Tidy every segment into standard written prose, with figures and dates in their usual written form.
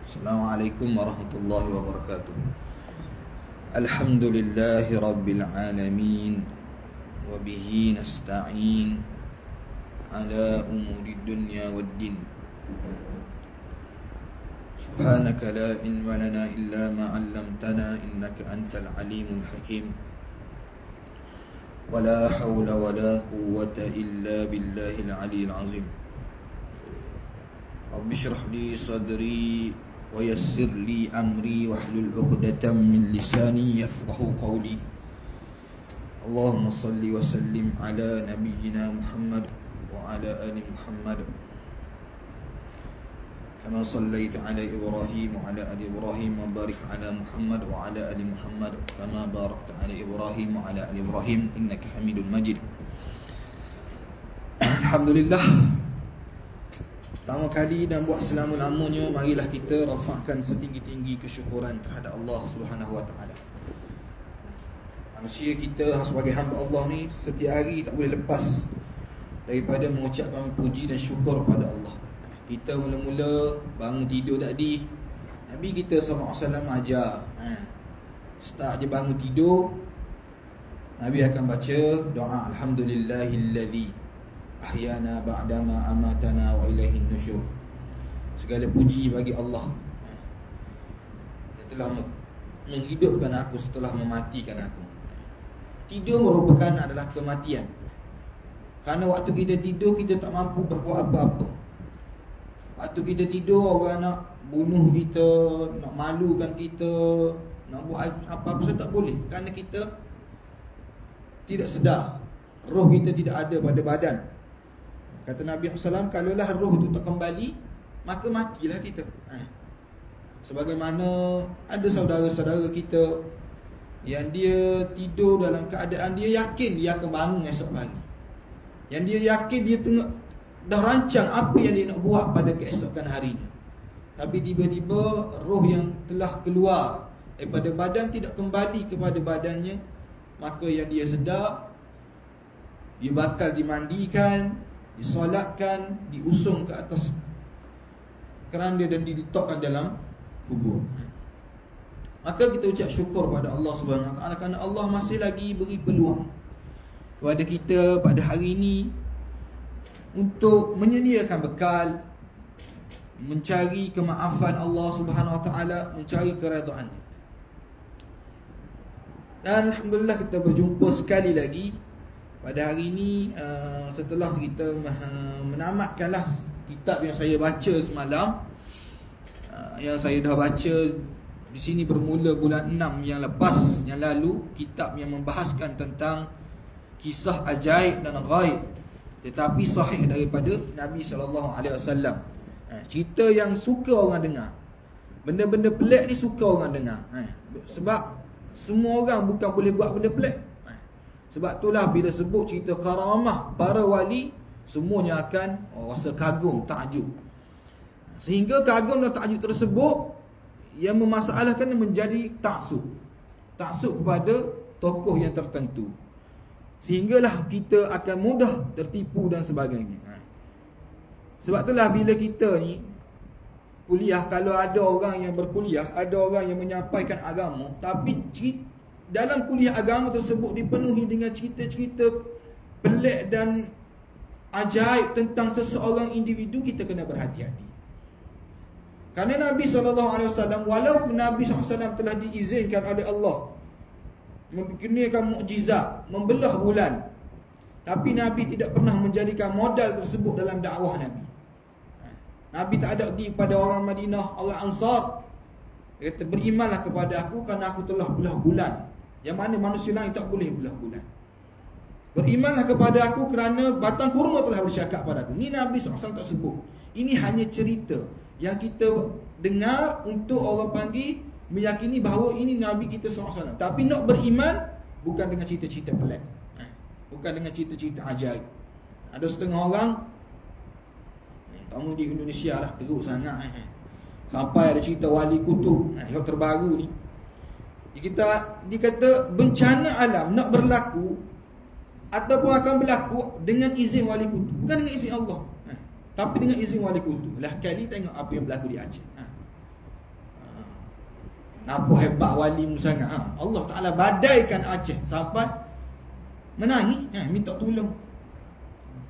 Assalamualaikum warahmatullahi wabarakatuh. Alhamdulillahi rabbil alamin, wa bihi nasta'in ala umuri dunya waddin. Subhanaka la ilma lana illa ma 'allamtana innaka antal alimul hakim. Wa la hawla wa la quwwata illa billahil aliyyil azim. Rabbi shrah li sadri wa yassir li amri wahlul 'uqdatam min lisani yafqahu qawli. Allahumma salli wa sallim ala nabiyyina Muhammad wa ala ali Muhammad kama sallaita ala Ibrahim wa ala ali Ibrahim, wa barik ala Muhammad wa ala ali Muhammad kama barakta ala Ibrahim wa ala ali Ibrahim innaka Hamidul Majid. Alhamdulillah, pertama kali dan buat selama-lamanya, marilah kita rafahkan setinggi-tinggi kesyukuran terhadap Allah Subhanahu wa taala. Manusia kita sebagai hamba Allah ni setiap hari tak boleh lepas daripada mengucapkan puji dan syukur pada Allah. Kita mula-mula bangun tidur tadi, Nabi kita SAW ajar, start je bangun tidur, Nabi akan baca doa Alhamdulillahilladzi ahyana ba'dama amatana wa ilaihin nusyur. Segala puji bagi Allah yang telah menghidupkan aku setelah mematikan aku. Tidur merupakan adalah kematian. Kerana waktu kita tidur, kita tak mampu berbuat apa-apa. Waktu kita tidur, orang nak bunuh kita, nak malukan kita, nak buat apa-apa saja tak boleh. Kerana kita tidak sedar, roh kita tidak ada pada badan. Kata Nabi SAW, kalaulah roh itu tak kembali, maka matilah kita. Sebagaimana ada saudara-saudara kita yang dia tidur dalam keadaan dia yakin dia akan bangun esok pagi, yang dia yakin dia dah rancang apa yang dia nak buat pada keesokan harinya. Tapi tiba-tiba roh yang telah keluar daripada badan tidak kembali kepada badannya, maka yang dia sedar, dia bakal dimandikan, disolatkan, diusung ke atas keranda dan diletakkan dalam kubur. Maka kita ucap syukur pada Allah Subhanahu Wa Taala kerana Allah masih lagi beri peluang kepada kita pada hari ini untuk menyediakan bekal, mencari kemaafan Allah Subhanahu Wa Taala, mencari keredaan-Nya. Dan alhamdulillah kita berjumpa sekali lagi pada hari ini, setelah kita menamatkanlah kitab yang saya baca semalam, yang saya dah baca di sini bermula bulan 6 yang lepas, yang lalu, kitab yang membahaskan tentang kisah ajaib dan ghaib, tetapi sahih daripada Nabi SAW. Cerita yang suka orang dengar, benda-benda pelik ni suka orang dengar. Sebab semua orang bukan boleh buat benda pelik. Sebab itulah bila sebut cerita karamah para wali, semuanya akan rasa kagum, takjub. Sehingga kagum dan takjub tersebut yang memasalahkan menjadi taksub kepada tokoh yang tertentu, sehinggalah kita akan mudah tertipu dan sebagainya. Sebab itulah bila kita ni kuliah, kalau ada orang yang berkuliah, ada orang yang menyampaikan agama, tapi dalam kuliah agama tersebut dipenuhi dengan cerita-cerita pelik dan ajaib tentang seseorang individu, kita kena berhati-hati. Kerana Nabi SAW, walaupun Nabi SAW telah diizinkan oleh Allah mempunyaikan mukjizat, membelah bulan, tapi Nabi tidak pernah menjadikan modal tersebut dalam dakwah Nabi. Nabi tak ada pergi pada orang Madinah, orang Ansar, dia kata berimanlah kepada aku kerana aku telah belah bulan, yang mana manusia lain tak boleh belah bulan. Berimanlah kepada aku kerana batang kurma telah bercakap pada aku. Ini Nabi SAW tak sebut. Ini hanya cerita yang kita dengar untuk orang panggil meyakini bahawa ini Nabi kita SAW. Tapi nak beriman bukan dengan cerita-cerita pelik, bukan dengan cerita-cerita ajaib. Ada setengah orang, kamu di Indonesia lah, teruk sangat sampai ada cerita wali kutub yang terbaru ni. Dia kata bencana alam nak berlaku ataupun akan berlaku dengan izin wali kutub, bukan dengan izin Allah. Tapi dengan izin wali kutub. Lah kali tengok apa yang berlaku di Aceh. nampak hebat walimu sangat. Allah Ta'ala badaikan Aceh sampai menangis, minta tolong,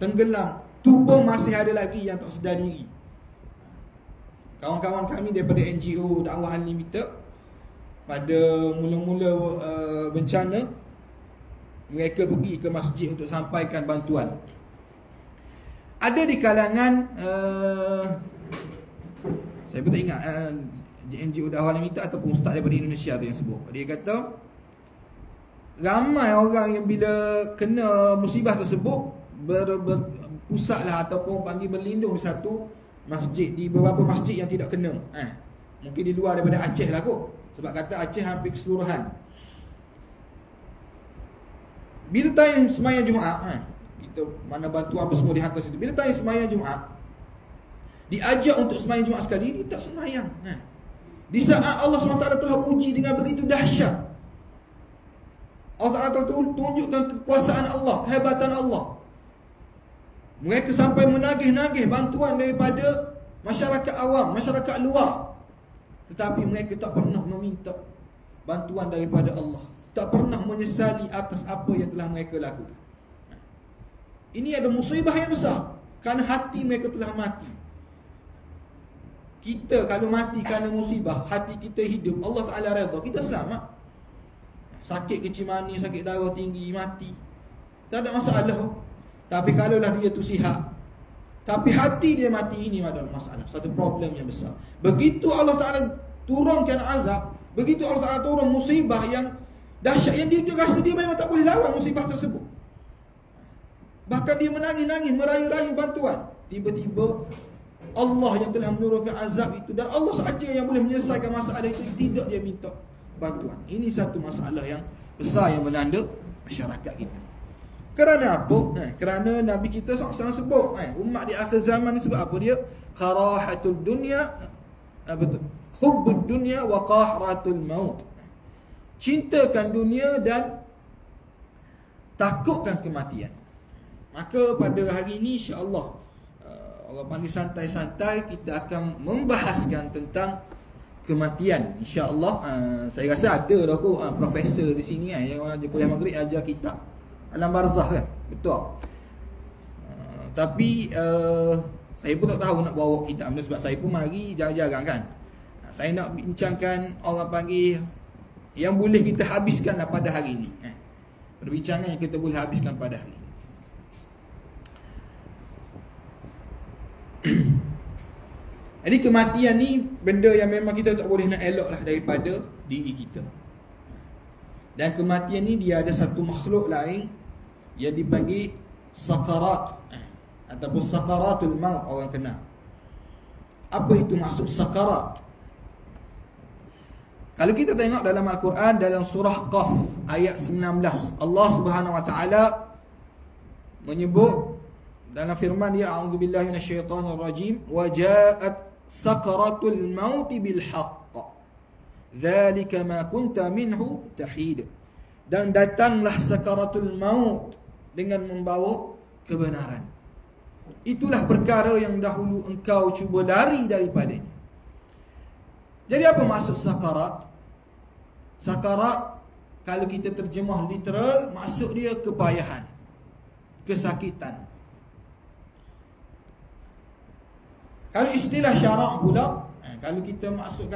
tenggelam. Tuba masih ada lagi yang tak sedar diri. Kawan-kawan kami daripada NGO Dakwah Unlimited, pada mula-mula bencana, mereka pergi ke masjid untuk sampaikan bantuan. Ada di kalangan saya pun tak ingat NGO Dakwah Unlimited ataupun ustaz daripada Indonesia tu yang sebut. Dia kata ramai orang yang bila kena musibah tersebut berpusatlah ataupun panggil berlindung di satu masjid, di beberapa masjid yang tidak kena. Mungkin di luar daripada Aceh lah kot, sebab kata Aceh hampir keseluruhan. Bila time sembahyang Jumaat, kita mana bantuan apa semua dihantar situ. Bila time sembahyang Jumaat, diajak untuk sembahyang Jumaat sekali, dia tak sembahyang. Di saat Allah SWT telah uji dengan begitu dahsyat, Allah Ta'ala telah tunjukkan kekuasaan Allah, kehebatan Allah. Mereka sampai menagih-nagih bantuan daripada masyarakat awam, masyarakat luar. Tetapi mereka tak pernah meminta bantuan daripada Allah, tak pernah menyesali atas apa yang telah mereka lakukan. Ini ada musibah yang besar, kerana hati mereka telah mati. Kita kalau mati kerana musibah, hati kita hidup, Allah Ta'ala redha, kita selamat. Sakit kecil manis, sakit darah tinggi, mati, tak ada masalah. Tapi kalaulah dia tu sihat, tapi hati dia mati, ini ada masalah, satu problem yang besar. Begitu Allah Ta'ala turunkan azab, begitu Allah Ta'ala turun musibah yang dahsyat, yang dia rasa dia memang tak boleh lawan musibah tersebut. Bahkan dia menangis-nangis, merayu-rayu bantuan. Tiba-tiba Allah yang telah menurunkan azab itu, dan Allah sahaja yang boleh menyelesaikan masalah itu, tidak dia minta bantuan. Ini satu masalah yang besar yang melanda masyarakat kita. Kerana apa? Kerana Nabi kita SAW sebut, umat di akhir zaman ni sebab apa dia? Karahatul dunya, hubbud dunya wa qahratul maut. Cintakan dunia dan takutkan kematian. Maka pada hari ini insya-Allah, Allah panggil santai-santai, kita akan membahaskan tentang kematian. InsyaAllah saya rasa ada dah kot profesor di sini yang orang kuliah maghrib ajar kitab alam barzah kan. Betul. Tapi saya pun tak tahu nak bawa kitab ni, sebab saya pun mari jarang-jarang kan. Saya nak bincangkan orang panggil yang boleh kita habiskanlah pada hari ini. Perbincangan yang kita boleh habiskan pada hari ini. Jadi kematian ni benda yang memang kita tak boleh nak elak lah daripada diri kita. Dan kematian ni dia ada satu makhluk lain yang dipanggil sakarat, ataupun sakaratul maut orang kenal. Apa itu maksud sakarat? Kalau kita tengok dalam Al-Quran, dalam surah Qaf ayat 19, Allah Subhanahu Wa Taala menyebut dalam firman dia, a'udzubillahi minasyaitonirrajim, wa ja'at sakaratul maut bil haqq dzalika ma kunta minhu tahid. Dan datanglah sakaratul maut dengan membawa kebenaran. Itulah perkara yang dahulu engkau cuba lari daripadanya. Jadi apa maksud sakarat? Sakarat kalau kita terjemah literal, maksud dia kepayahan, kesakitan. Kalau istilah syarak pula, kalau kita maksud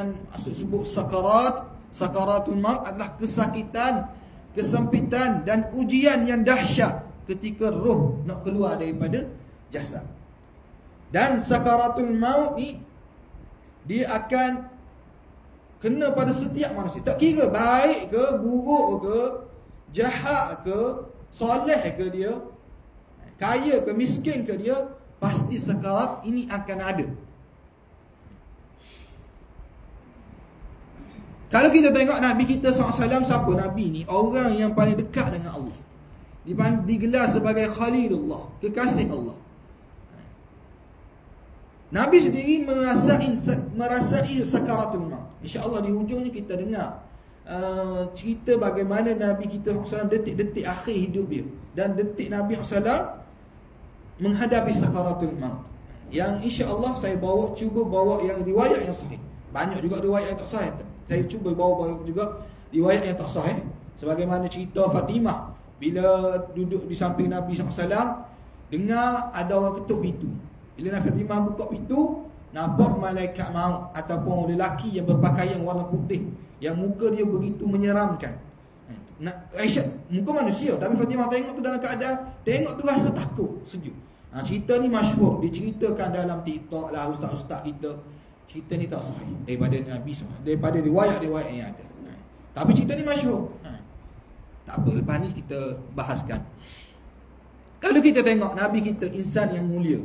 sebut sakarat, sakaratul maut adalah kesakitan, kesempitan dan ujian yang dahsyat ketika roh nak keluar daripada jasad. Dan sakaratul maut ni dia akan kena pada setiap manusia, tak kira baik ke, buruk ke, jahat ke, soleh ke dia, kaya ke, miskin ke dia, pasti sakarat ini akan ada. Kalau kita tengok Nabi kita SAW, siapa Nabi ni? Orang yang paling dekat dengan Allah, digelar sebagai Khalilullah, kekasih Allah. Nabi sendiri merasai sakaratul maut. InsyaAllah di hujungnya kita dengar cerita bagaimana Nabi kita SAW detik-detik akhir hidup dia, dan detik Nabi SAW menghadapi sakaratul maut. Yang insya-Allah saya cuba bawa yang riwayat yang sahih. Banyak juga riwayat yang tak sahih. Saya cuba bawa juga riwayat yang tak sahih. Sebagaimana cerita Fatimah bila duduk di samping Nabi SAW, dengar ada orang ketuk pintu. Bila Nabi Fatimah buka pintu, nampak malaikat maut ataupun lelaki yang berpakaian warna putih, yang muka dia begitu menyeramkan. Aisyah muka manusia, tapi Fatimah tengok tu dalam keadaan, tengok tu rasa takut, sejuk. Cerita ni masyhur, diceritakan dalam TikTok lah ustaz-ustaz kita. Cerita ni tak sahih daripada Nabi SAW, daripada riwayat-riwayat yang ada. Tapi cerita ni masyhur. Tak apa, lepas ni kita bahaskan. Kalau kita tengok Nabi kita insan yang mulia,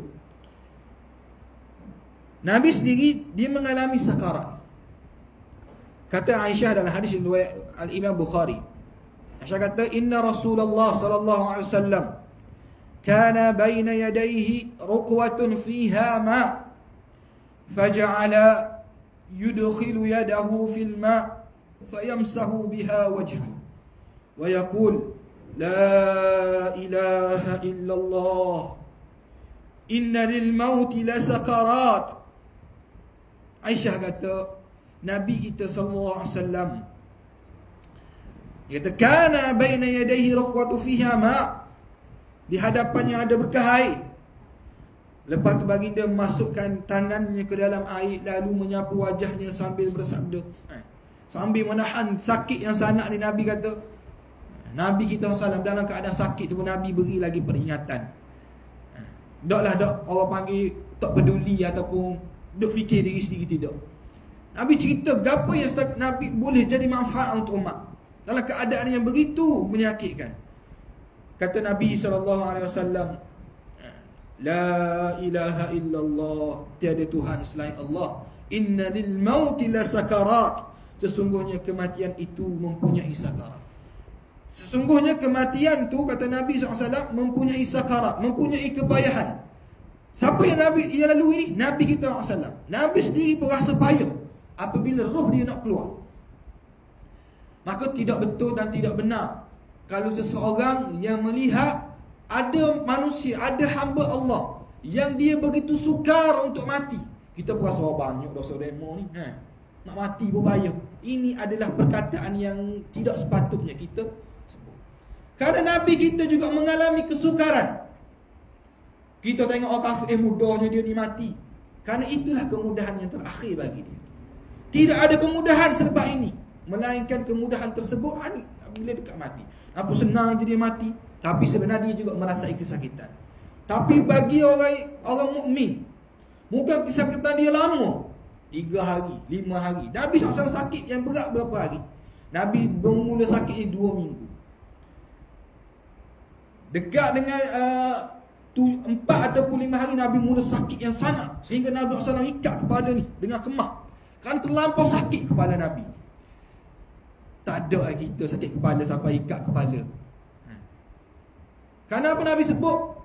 Nabi sendiri dia mengalami sakarat. Kata Aisyah dalam hadis riwayat Al-Imam Bukhari, Aisyah kata, inna Rasulullah sallallahu alaihi wasallam kana baina yadayhi ruqwatun fiha ma faja'ala yudkhilu yadahu fil ma fayamsahu biha wajhahu wa yaqul la ilaha illallah inna lil mauti la sakarat. Aisyah kata Nabi kita sallallahu alaihi wasallam kata kana baina yadayhi ruqwatu fiha ma, di hadapannya ada bekas air. Lepas tu baginda masukkan tangannya ke dalam air lalu menyapu wajahnya sambil bersabda, sambil menahan sakit yang sangat ni. Nabi kata Nabi kita SAW dalam keadaan sakit tu pun Nabi beri lagi peringatan. Taklah orang panggil tak peduli ataupun duk fikir diri sendiri, tidak. Nabi cerita gapo yang Nabi boleh jadi manfaat untuk umat dalam keadaan yang begitu menyakitkan. Kata Nabi SAW, la ilaha illallah, tiada Tuhan selain Allah. Inna lil mauti la sakarat, sesungguhnya kematian itu mempunyai sakarat. Sesungguhnya kematian tu, kata Nabi SAW, mempunyai sakarat, mempunyai kepayahan. Siapa yang Nabi ia lalui ini? Nabi kita SAW. Nabi sendiri pun rasa payah apabila roh dia nak keluar. Maka tidak betul dan tidak benar kalau seseorang yang melihat ada manusia, ada hamba Allah yang dia begitu sukar untuk mati. Kita pun rasa banyak dosa demo ni, nak mati pun payah. Ini adalah perkataan yang tidak sepatutnya kita sebut. Karena Nabi kita juga mengalami kesukaran. Kita tengok orang kafir, mudahnya dia ni mati. Karena itulah kemudahan yang terakhir bagi dia. Tidak ada kemudahan selepas ini, melainkan kemudahan tersebut bila dekat mati. Apa senang je dia mati, tapi sebenarnya dia juga merasai kesakitan. Tapi bagi orang mukmin, mungkin kesakitan dia lama, 3 hari, 5 hari. Nabi SAW sakit yang berat berapa hari? Nabi bermula sakit ni 2 minggu. Dekat dengan 4 ataupun 5 hari Nabi mula sakit yang sangat, sehingga Nabi SAW ikat kepala ni dengan kemah. Kan terlampau sakit kepala Nabi. Tak ada kita sakit kepala sampai ikat kepala. Kenapa Nabi sebut?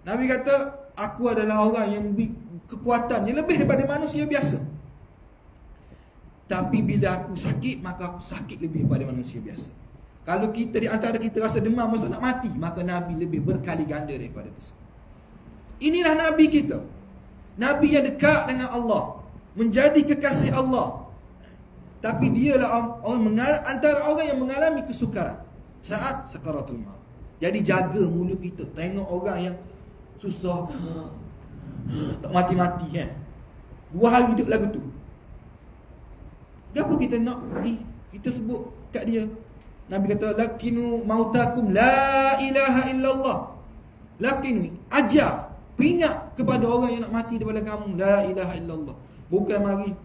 Nabi kata, aku adalah orang yang kekuatan yang lebih daripada manusia biasa. Tapi bila aku sakit, maka aku sakit lebih daripada manusia biasa. Kalau kita di antara kita rasa demam masa nak mati, maka Nabi lebih berkali ganda daripada itu. Inilah Nabi kita. Nabi yang dekat dengan Allah, menjadi kekasih Allah. Tapi dialah antara orang yang mengalami kesukaran saat sakaratul maut. Jadi jaga mulut kita. Tengok orang yang susah, tak mati-mati kan, 2 hari duduk lagu tu. Kenapa kita nak kita sebut kat dia? Nabi kata, lakinu mautakum la ilaha illallah. Lakinu, ajar, peringat kepada orang yang nak mati daripada kamu, la ilaha illallah. Bukan mari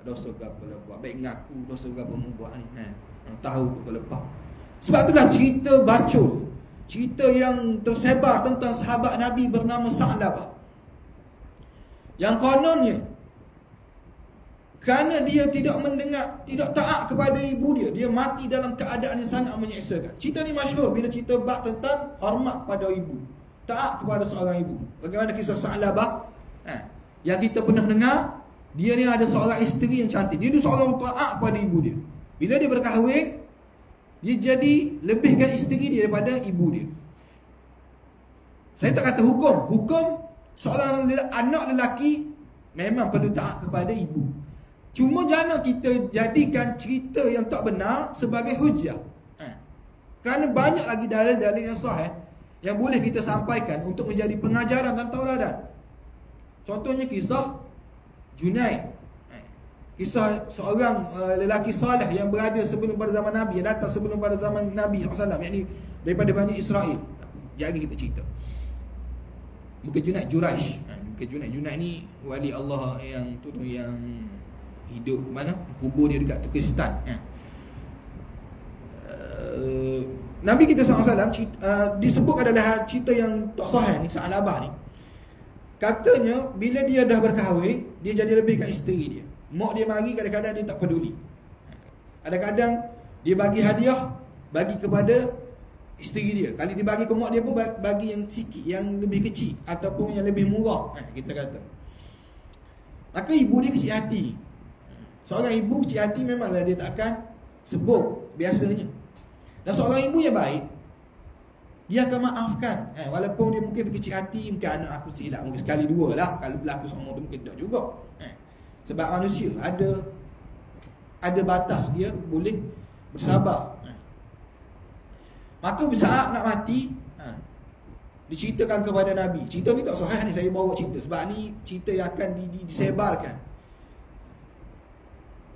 dosa apa lah buat, baik ngaku dosa apa mu buat ni, tahu ke lepas. Sebab itulah cerita bacol, cerita yang tersebar tentang sahabat Nabi bernama Sa'labah, yang kononnya kerana dia tidak mendengar, tidak taat kepada ibu dia, dia mati dalam keadaan yang sangat menyeksakan. Cerita ni masyhur bila cerita bab tentang hormat pada ibu, taat kepada seorang ibu. Bagaimana kisah Sa'labah yang kita pernah dengar. Dia ni ada seorang isteri yang cantik, dia tu seorang taat kepada ibu dia. Bila dia berkahwin, dia jadi lebihkan isteri dia daripada ibu dia. Saya tak kata hukum seorang anak lelaki memang perlu taat kepada ibu. Cuma jangan kita jadikan cerita yang tak benar sebagai hujah. Kerana banyak lagi dalil-dalil yang sahih yang boleh kita sampaikan untuk menjadi pengajaran dan tauladan. Contohnya kisah Junaid. Kisah seorang lelaki salih yang berada sebelum pada zaman Nabi, yang datang sebelum pada zaman Nabi SAW, yakni daripada Bani Israel. Jadi kita cerita. Bukan Junaid, Juraish. Bukan Junaid. Junaid ni wali Allah yang yang hidup mana? Kubur dia dekat Turkistan. Nabi kita SAW disebut adalah cerita yang tak sahih ni, Sa'labah ni. Katanya bila dia dah berkahwin, dia jadi lebih kat isteri dia. Mak dia mari, kadang-kadang dia tak peduli. Kadang-kadang dia bagi hadiah, bagi kepada isteri dia. Kali dia bagi ke mak dia pun bagi yang sikit, yang lebih kecil ataupun yang lebih murah, kita kata. Maka ibu dia kecil hati. Seorang ibu kecil hati memanglah dia tak akan sebut biasanya. Dan seorang ibu yang baik, dia akan maafkan. Walaupun dia mungkin kecil hati, mungkin anak aku silap, mungkin sekali dua lah. Kalau berlaku sama tu mungkin tak juga. Sebab manusia ada batas, dia boleh bersabar. Maka saat nak mati, diceritakan kepada Nabi. Cerita ni tak sahih ni, saya bawa cerita sebab ni cerita yang akan disebarkan.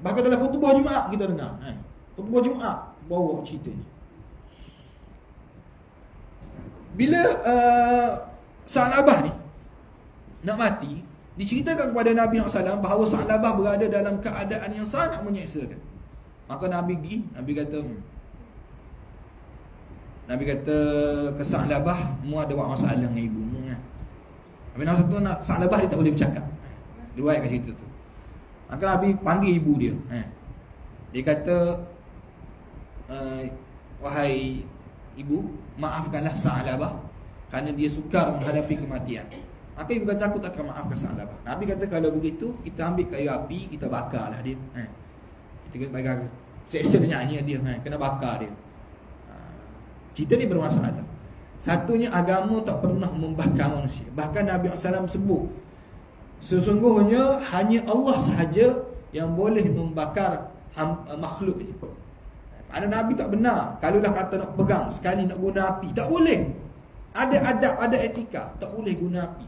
Bahkan dalam khutbah Jumaat kita dengar. Khutbah Jumaat bawa cerita ni. Bila Sa'labah ni nak mati, diceritakan kepada Nabi SAW bahawa Sa'labah berada dalam keadaan yang sangat menyeksakan. Maka Nabi kata ke Sa'labah, mu ada buat masalah dengan ibumu. Tapi masa tu Sa'labah dia tak boleh bercakap. Dia buat kat cerita tu. Maka Nabi panggil ibu dia. Dia kata, wahai ibu, maafkanlah Sa'labah kerana dia sukar menghadapi kematian. Maka ibu kata, aku tak akan maafkan Sa'labah. Nabi kata, kalau begitu kita ambil kayu api, kita bakarlah dia. Kita kena bakar. Seksa dia nyanyi dia, kena bakar dia. Cerita ni bermasalah. Satunya, agama tak pernah membakar manusia. Bahkan Nabi SAW sebut, sesungguhnya hanya Allah sahaja yang boleh membakar makhluknya. Ada Nabi tak benar. Kalaulah kata nak pegang, sekali nak guna api, tak boleh. Ada adab, ada etika, tak boleh guna api.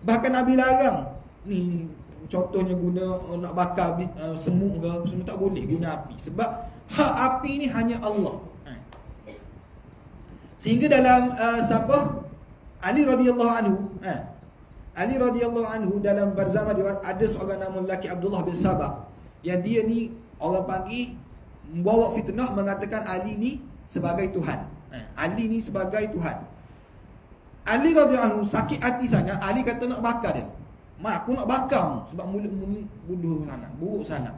Bahkan Nabi larang. Ni contohnya guna nak bakar semut ke, semua tak boleh guna api. Sebab hak api ni hanya Allah. Sehingga dalam Ali radhiyallahu anhu, Ali radhiyallahu anhu dalam berzama dia ada seorang nama lelaki Abdullah bin Sabah, yang dia ni orang panggil membawa fitnah, mengatakan Ali ni sebagai Tuhan. Ali ni sebagai Tuhan. Ali radhiyallahu anhu sakit hati sangat. Ali kata nak bakar dia. Mak, aku nak bakar sebab mulutmu ni bodoh sangat, buruk sangat.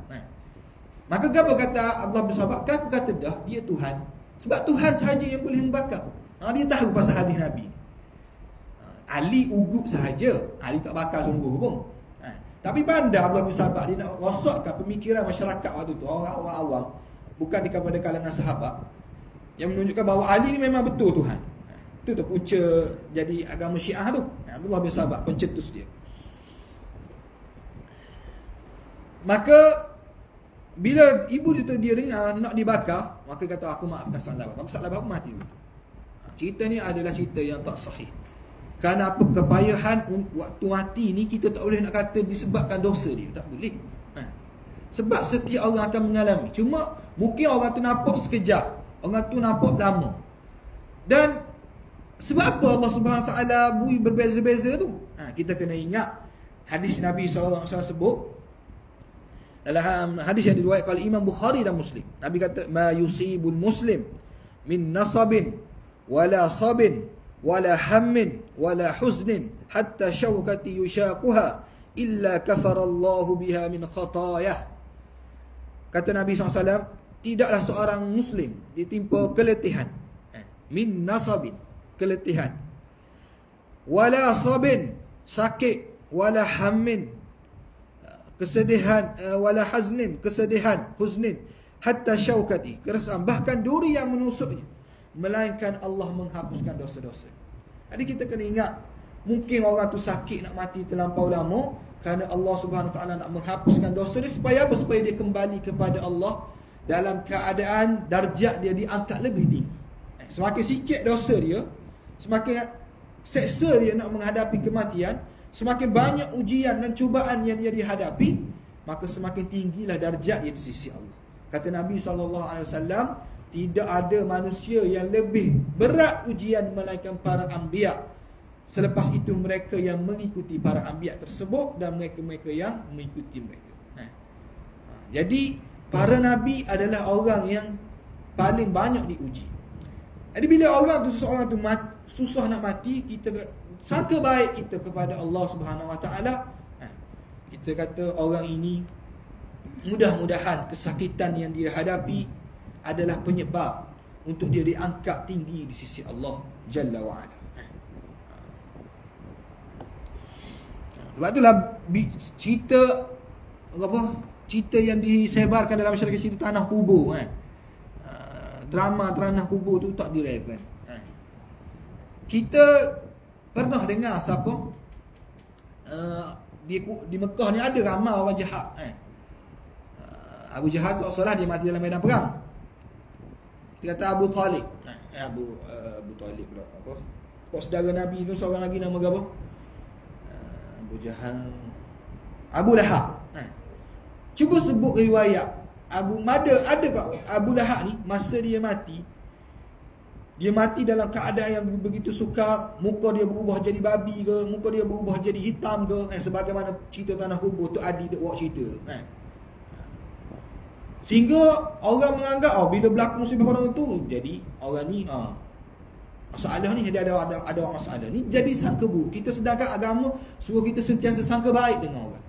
Maka apa kata Abdullah bin Sabah? Kan aku kata dah, dia Tuhan. Sebab Tuhan sahaja yang boleh membakar. Dia tahu pasal hadis Nabi. Ali ugut sahaja, Ali tak bakar sungguh pun. Tapi pandai Abdullah bin Sabah, dia nak rosakkan pemikiran masyarakat waktu tu, orang-orang awam, bukan kepada kalangan sahabat, yang menunjukkan bahawa Ali ni memang betul Tuhan. Itu tu punca jadi agama Syiah tu. Abdullah bin Sabah, pencetus dia. Maka bila ibu dia dengar nak dibakar, maka kata, aku maafkan Sa'labah. Maka Sa'labah mati. Cerita ni adalah cerita yang tak sahih. Kerana apa, kepayahan waktu mati ni kita tak boleh nak kata disebabkan dosa dia. Tak boleh. Sebab setiap orang akan mengalami. Cuma mungkin orang tu nampak sekejap, orang tu nampak lama. Dan sebab apa Allah Subhanahu Wa Taala bui berbeza-beza tu? Kita kena ingat hadis Nabi SAW sebut dalam hadis yang diriwayatkan oleh Imam Bukhari dan Muslim. Nabi kata, ma yusibul muslim min nasabin wala sabin wala hammin wala huznin hatta syawkati yushaquha illa kafarallahu biha min khatayah. Kata Nabi SAW, tidaklah seorang muslim ditimpa keletihan, min nasabin, keletihan, wala sabin, sakit, wala hammin, kesedihan, wala haznin, kesedihan, huznin, hatta syaukati, keresahan, bahkan duri yang menusuknya, melainkan Allah menghapuskan dosa-dosa. Jadi kita kena ingat, mungkin orang tu sakit nak mati terlampau lama, kerana Allah Subhanahu Wa Taala nak menghapuskan dosa dia. Supaya apa? Supaya dia kembali kepada Allah dalam keadaan darjat dia diangkat lebih tinggi. Semakin sikit dosa dia, semakin seksa dia nak menghadapi kematian, semakin banyak ujian dan cubaan yang dia dihadapi, maka semakin tinggilah darjat dia di sisi Allah. Kata Nabi SAW, tidak ada manusia yang lebih berat ujian melainkan para anbiya. Selepas itu mereka yang mengikuti para anbiya tersebut dan mereka-mereka yang mengikuti mereka. Jadi para nabi adalah orang yang paling banyak diuji. Jadi bila seseorang tu susah nak mati, kita sangka baik kita kepada Allah Subhanahu Wa Taala. Kita kata orang ini mudah-mudahan kesakitan yang dia hadapi adalah penyebab untuk dia diangkat tinggi di sisi Allah Jalla wa Ala. Sebab itulah cerita yang disebarkan dalam masyarakat, cerita tanah kubur drama tanah kubur tu tak direlevan. Kita pernah dengar siapa di Mekah ni ada ramai orang jahat. Abu Jahal tak salah, dia mati dalam medan perang. Kita kata Abu Talib. Abu Talib pula apa? Kok saudara Nabi tu seorang lagi nama apa? Abu Jahal, Abu Lahab. Cuba sebut riwayat ada kat Abu Lahab ni, masa dia mati dalam keadaan yang begitu sukar. Muka dia berubah jadi babi ke, muka dia berubah jadi hitam ke, sebagaimana cerita tanah kubur tu Adi duk buat cerita. Sehingga orang menganggap bila berlaku musibah orang tu, jadi orang ni masalah ni, jadi ada masalah ni, jadi sangka buruk. Kita sedangkan agama suruh kita sentiasa sangka baik dengan orang,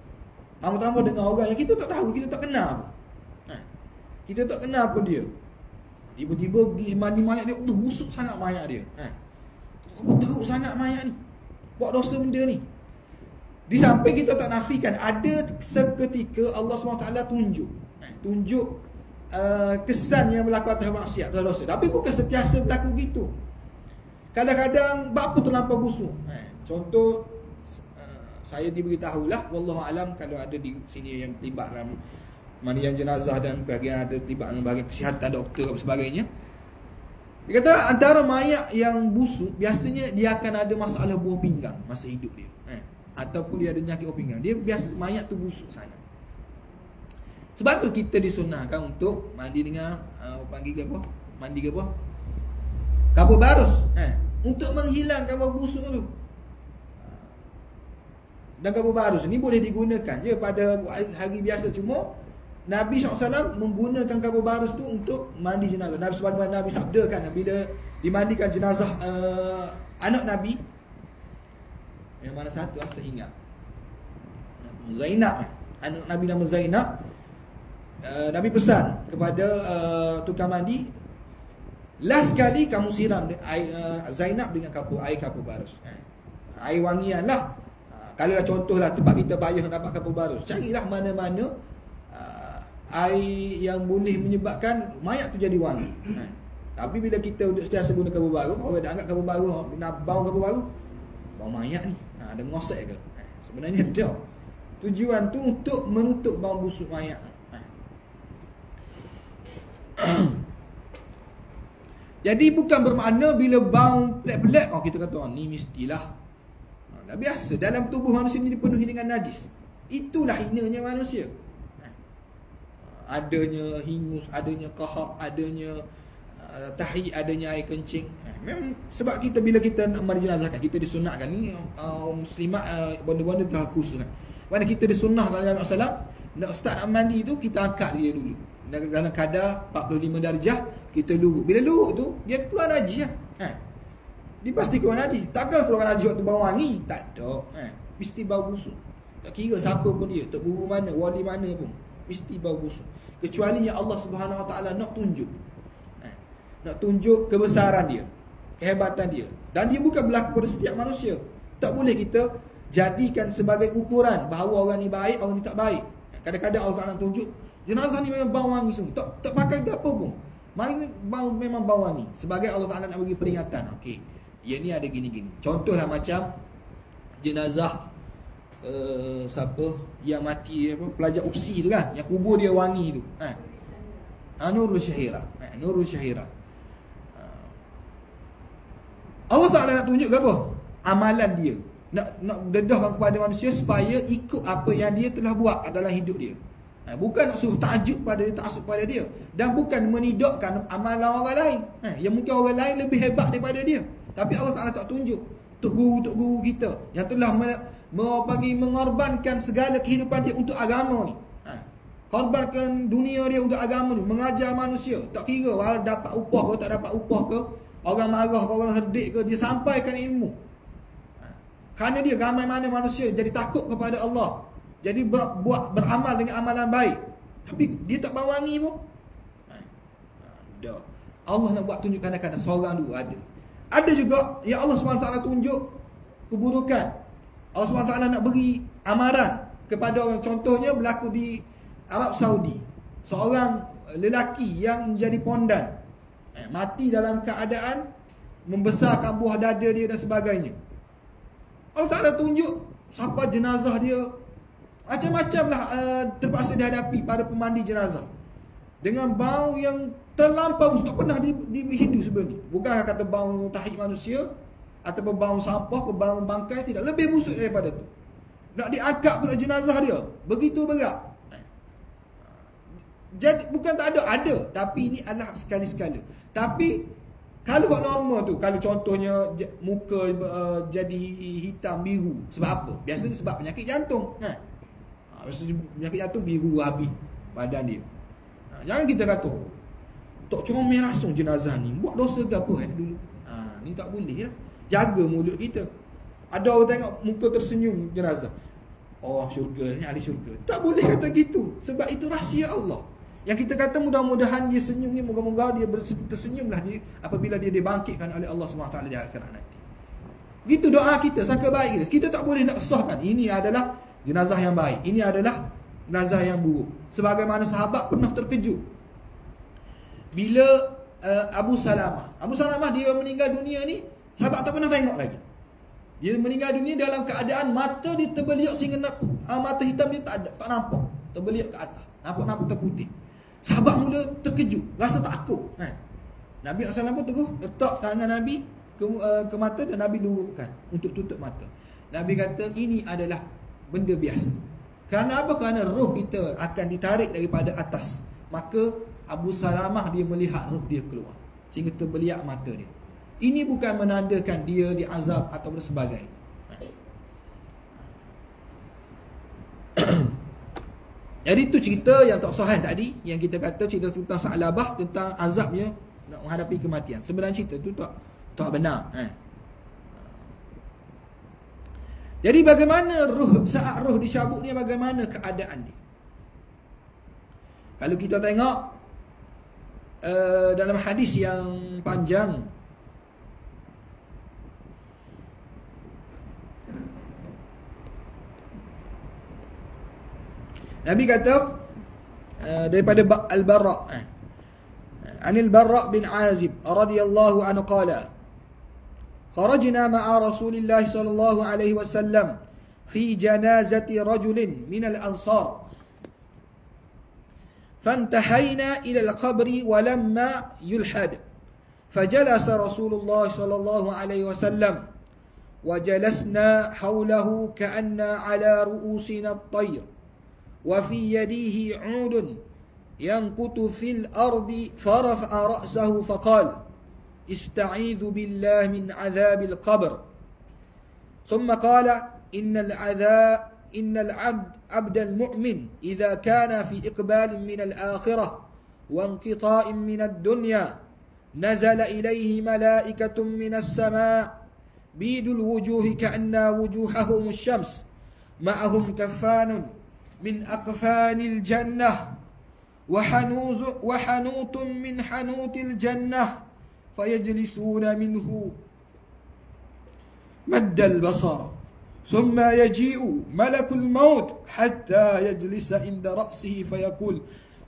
tambah-tambah dengan orang yang kita tak tahu, kita tak kenal apa. Kita tak kenal apa dia. Tiba-tiba pergi mandi mayat dia, busuk sangat mayat dia. Apa teruk sangat mayat ni, buat dosa benda ni. Di samping kita tak nafikan, ada seketika Allah SWT tunjuk kesan yang berlaku atas maksiat, atas dosa. Tapi bukan sentiasa berlaku gitu. Kadang-kadang bapa terlampau busuk. Contoh, saya diberitahulah, wallahualam, kalau ada di sini yang terlibat dalam mandian jenazah dan bahagian ada terlibat dengan bahagian kesihatan, doktor dan sebagainya. Dia kata antara mayat yang busuk, biasanya dia akan ada masalah buah pinggang masa hidup dia. Ataupun dia ada penyakit buah pinggang. Dia biasa mayat tu busuk sangat. Sebab tu kita disunahkan untuk mandi dengan mandi ke apa? Kapur barus. Untuk menghilangkan bau busuk tu. Dan kapur barus ni boleh digunakan je pada hari biasa, cuma Nabi SAW menggunakan kapur barus tu untuk mandi jenazah. Nabi sebagaimana Nabi sabdakan, bila dimandikan jenazah anak Nabi, yang mana satu aku tak ingat, Zainab, anak Nabi nama Zainab, Nabi pesan kepada tukang mandi, last kali kamu siram Zainab dengan air kapur barus, air wangian lah. Kalau contohlah tempat kita payah nak dapat kapur barus, carilah mana-mana air yang boleh menyebabkan mayat tu jadi wangi. Tapi bila kita duduk sentiasa guna kapur baru, orang dah anggap kapur baru, bau kapur baru, bau mayat ni, ada ngosek ke? Sebenarnya tak. Tujuan tu untuk menutup bau busuk mayat. Jadi bukan bermakna bila bau pelik-pelik, kita kata ni mestilah. Dah biasa, dalam tubuh manusia ni dipenuhi dengan najis. Itulah hinanya manusia. Adanya hingus, adanya kahak, adanya tahi, adanya air kencing. Memang sebab kita bila kita nak mandi jenazah, kita disunatkan ni muslimat benda-benda dah khusus kan. Mana kita disunnahkan dalam Islam, nak start nak mandi tu kita angkat dia dulu dalam kadar 45 darjah, kita luruk. Bila luruk tu dia keluar najis lah. Dia pasti keluar najis. Takkan keluar najis waktu bau wangi, tak ada. Mesti bau busuk. Tak kira siapa pun dia, tok guru mana, wali mana pun, mesti bau busuk. Kecuali yang Allah Subhanahu Wa Taala nak tunjuk. Nak tunjuk kebesaran dia, kehebatan dia. Dan dia bukan berlaku pada setiap manusia. Tak boleh kita jadikan sebagai ukuran bahawa orang ni baik, orang ni tak baik. Kadang-kadang Allah Taala tunjuk jenazah ni memang bau wangi semua. Tak pakai apa pun. Memang bau wangi. Sebagai Allah Taala nak bagi peringatan. Okey, ia ni ada gini-gini. Contohlah macam jenazah siapa yang mati apa, pelajar UPSI tu kan, yang kubur dia wangi tu kan. Nurul Syahira. Nurul Syahira. Allah Ta'ala nak tunjuk ke apa? Amalan dia. Nak dedahkan kepada manusia supaya ikut apa yang dia telah buat dalam hidup dia. Bukan nak suruh tajuk pada dia, taksub pada dia. Dan bukan menidakkan amalan orang lain. Yang mungkin orang lain lebih hebat daripada dia. Tapi Allah Ta'ala tak tunjuk. Tok guru kita yang telah mengorbankan segala kehidupan dia untuk agama ni. Korbankan dunia dia untuk agama ni, mengajar manusia. Tak kira dapat upah ke tak dapat upah ke, orang marah ke orang herdik ke, dia sampaikan ilmu. Kerana dia ramai mana manusia jadi takut kepada Allah, jadi beramal dengan amalan baik, tapi dia tak bau wangi pun. Allah nak buat tunjuk kadang-kadang seorang dua ada. Ada juga yang Allah SWT tunjuk keburukan. Allah SWT nak beri amaran kepada orang. Contohnya berlaku di Arab Saudi. Seorang lelaki yang menjadi pondan, mati dalam keadaan membesarkan buah dada dia dan sebagainya. Allah Ta'ala tunjuk siapa jenazah dia. Macam-macam lah terpaksa dihadapi pada pemandi jenazah, dengan bau yang terlampau busuk, tak pernah dihidu sebelum ni. Bukan kata bau tahik manusia ataupun bau sampah ke bau bangkai, tidak, lebih busuk daripada tu. Nak diangkat pula jenazah dia, begitu berat. Jadi bukan tak ada, tapi ini adalah sekali-sekala. Tapi kalau buat normal tu, kalau contohnya muka jadi hitam biru, sebab apa? Biasanya sebab penyakit jantung. Biasanya penyakit jantung biru habis badan dia. Jangan kita kata tok comel langsung jenazah ni, buat dosa ke apa dulu. Ni tak boleh lah. Jaga mulut kita. Ada orang tengok muka tersenyum jenazah, oh syurga ni, ahli syurga. Tak boleh kata gitu, sebab itu rahsia Allah. Yang kita kata mudah-mudahan dia senyum ni, moga-moga dia tersenyumlah dia apabila dia dibangkitkan oleh Allah SWT di akhirat nanti. Gitu doa kita, sangka baik kita. Kita tak boleh nak sahkan ini adalah jenazah yang baik, ini adalah jenazah yang buruk. Sebagaimana sahabat pernah terkejut bila Abu Salamah dia meninggal dunia ni, sahabat tak pernah tengok lagi. Dia meninggal dunia dalam keadaan mata dia terbeliak sehingga mata hitam dia tak nampak, terbeliak ke atas, nampak terputih. Sahabat mula terkejut, rasa takut. Nabi SAW pun terus letak tangan Nabi ke mata dan Nabi luruskan untuk tutup mata. Nabi kata ini adalah benda biasa. Kerana apa? Kerana roh kita akan ditarik daripada atas. Maka Abu Salamah dia melihat roh dia keluar sehingga terbeliak mata dia. Ini bukan menandakan dia diazab atau sebagainya. Jadi itu cerita yang tak sahih tadi, yang kita kata cerita tentang Sa'labah, tentang azabnya nak menghadapi kematian. Sebenarnya cerita itu tak benar. Jadi bagaimana saat roh dicabut ni, bagaimana keadaan dia? Kalau kita tengok dalam hadis yang panjang, Nabi kata daripada Al-Barra, Anil Barra bin Azib radhiyallahu anhu qala, kharajna ma'a Rasulillah sallallahu alaihi wasallam fi janazati rajulin min al-ansar, فانتهينا إلى القبر ولما يلحد فجلس رسول الله صلى الله عليه وسلم وجلسنا حوله كأن على رؤوسنا الطير وفي يديه عود ينقط في الأرض فرفع رأسه فقال استعيذ بالله من عذاب القبر ثم قال إن العبد المؤمن إذا كان في إقبال من الآخرة وانقطاع من الدنيا نزل إليه ملائكة من السماء بيد الوجوه كأن وجوههم الشمس معهم كفان من أكفان الجنة وحنوط من حنوط الجنة فيجلسون منه مد البصر ثم يجيء ملك الموت حتى يجلس عند رأسه فيقول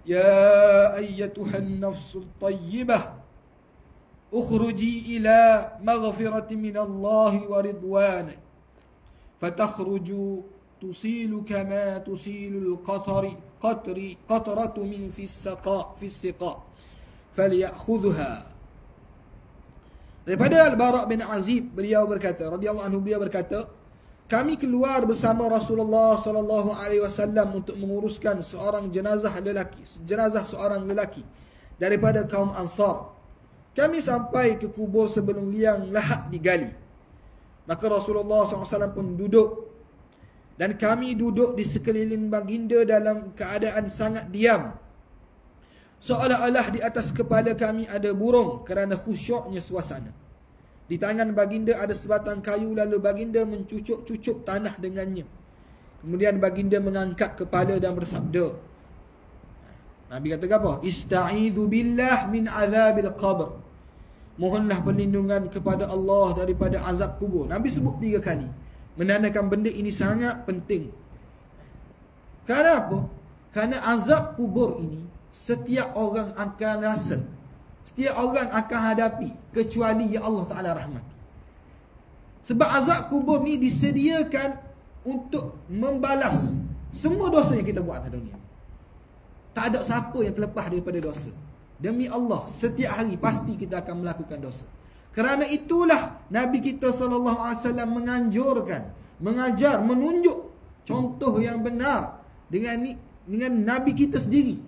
يا أيتها النفس الطيبة اخرجي إلى مغفرة من الله ورضوانه فتخرج tusilu kama tusilul qatratu min fi siqa falyakhudha. Daripada Al-Bara' bin Azib, beliau berkata, radhiyallahu anhu, beliau berkata, kami keluar bersama Rasulullah sallallahu alaihi wasallam untuk menguruskan seorang jenazah seorang lelaki daripada kaum Ansar. Kami sampai ke kubur sebelum liang lahat digali. Maka Rasulullah SAW pun duduk, dan kami duduk di sekeliling baginda dalam keadaan sangat diam, seolah-olah di atas kepala kami ada burung kerana khusyuknya suasana. Di tangan baginda ada sebatang kayu, lalu baginda mencucuk-cucuk tanah dengannya. Kemudian baginda mengangkat kepala dan bersabda, Nabi kata apa? Ista'idhu billah min azabil qabr. Mohonlah perlindungan kepada Allah daripada azab kubur. Nabi sebut 3 kali, menandakan benda ini sangat penting. Kerana apa? Kerana azab kubur ini setiap orang akan rasa, setiap orang akan hadapi, kecuali ya Allah Ta'ala rahmati. Sebab azab kubur ni disediakan untuk membalas semua dosa yang kita buat atas dunia. Tak ada siapa yang terlepas daripada dosa. Demi Allah, setiap hari pasti kita akan melakukan dosa. Kerana itulah Nabi kita SAW menganjurkan, mengajar, menunjuk contoh yang benar dengan Nabi kita sendiri,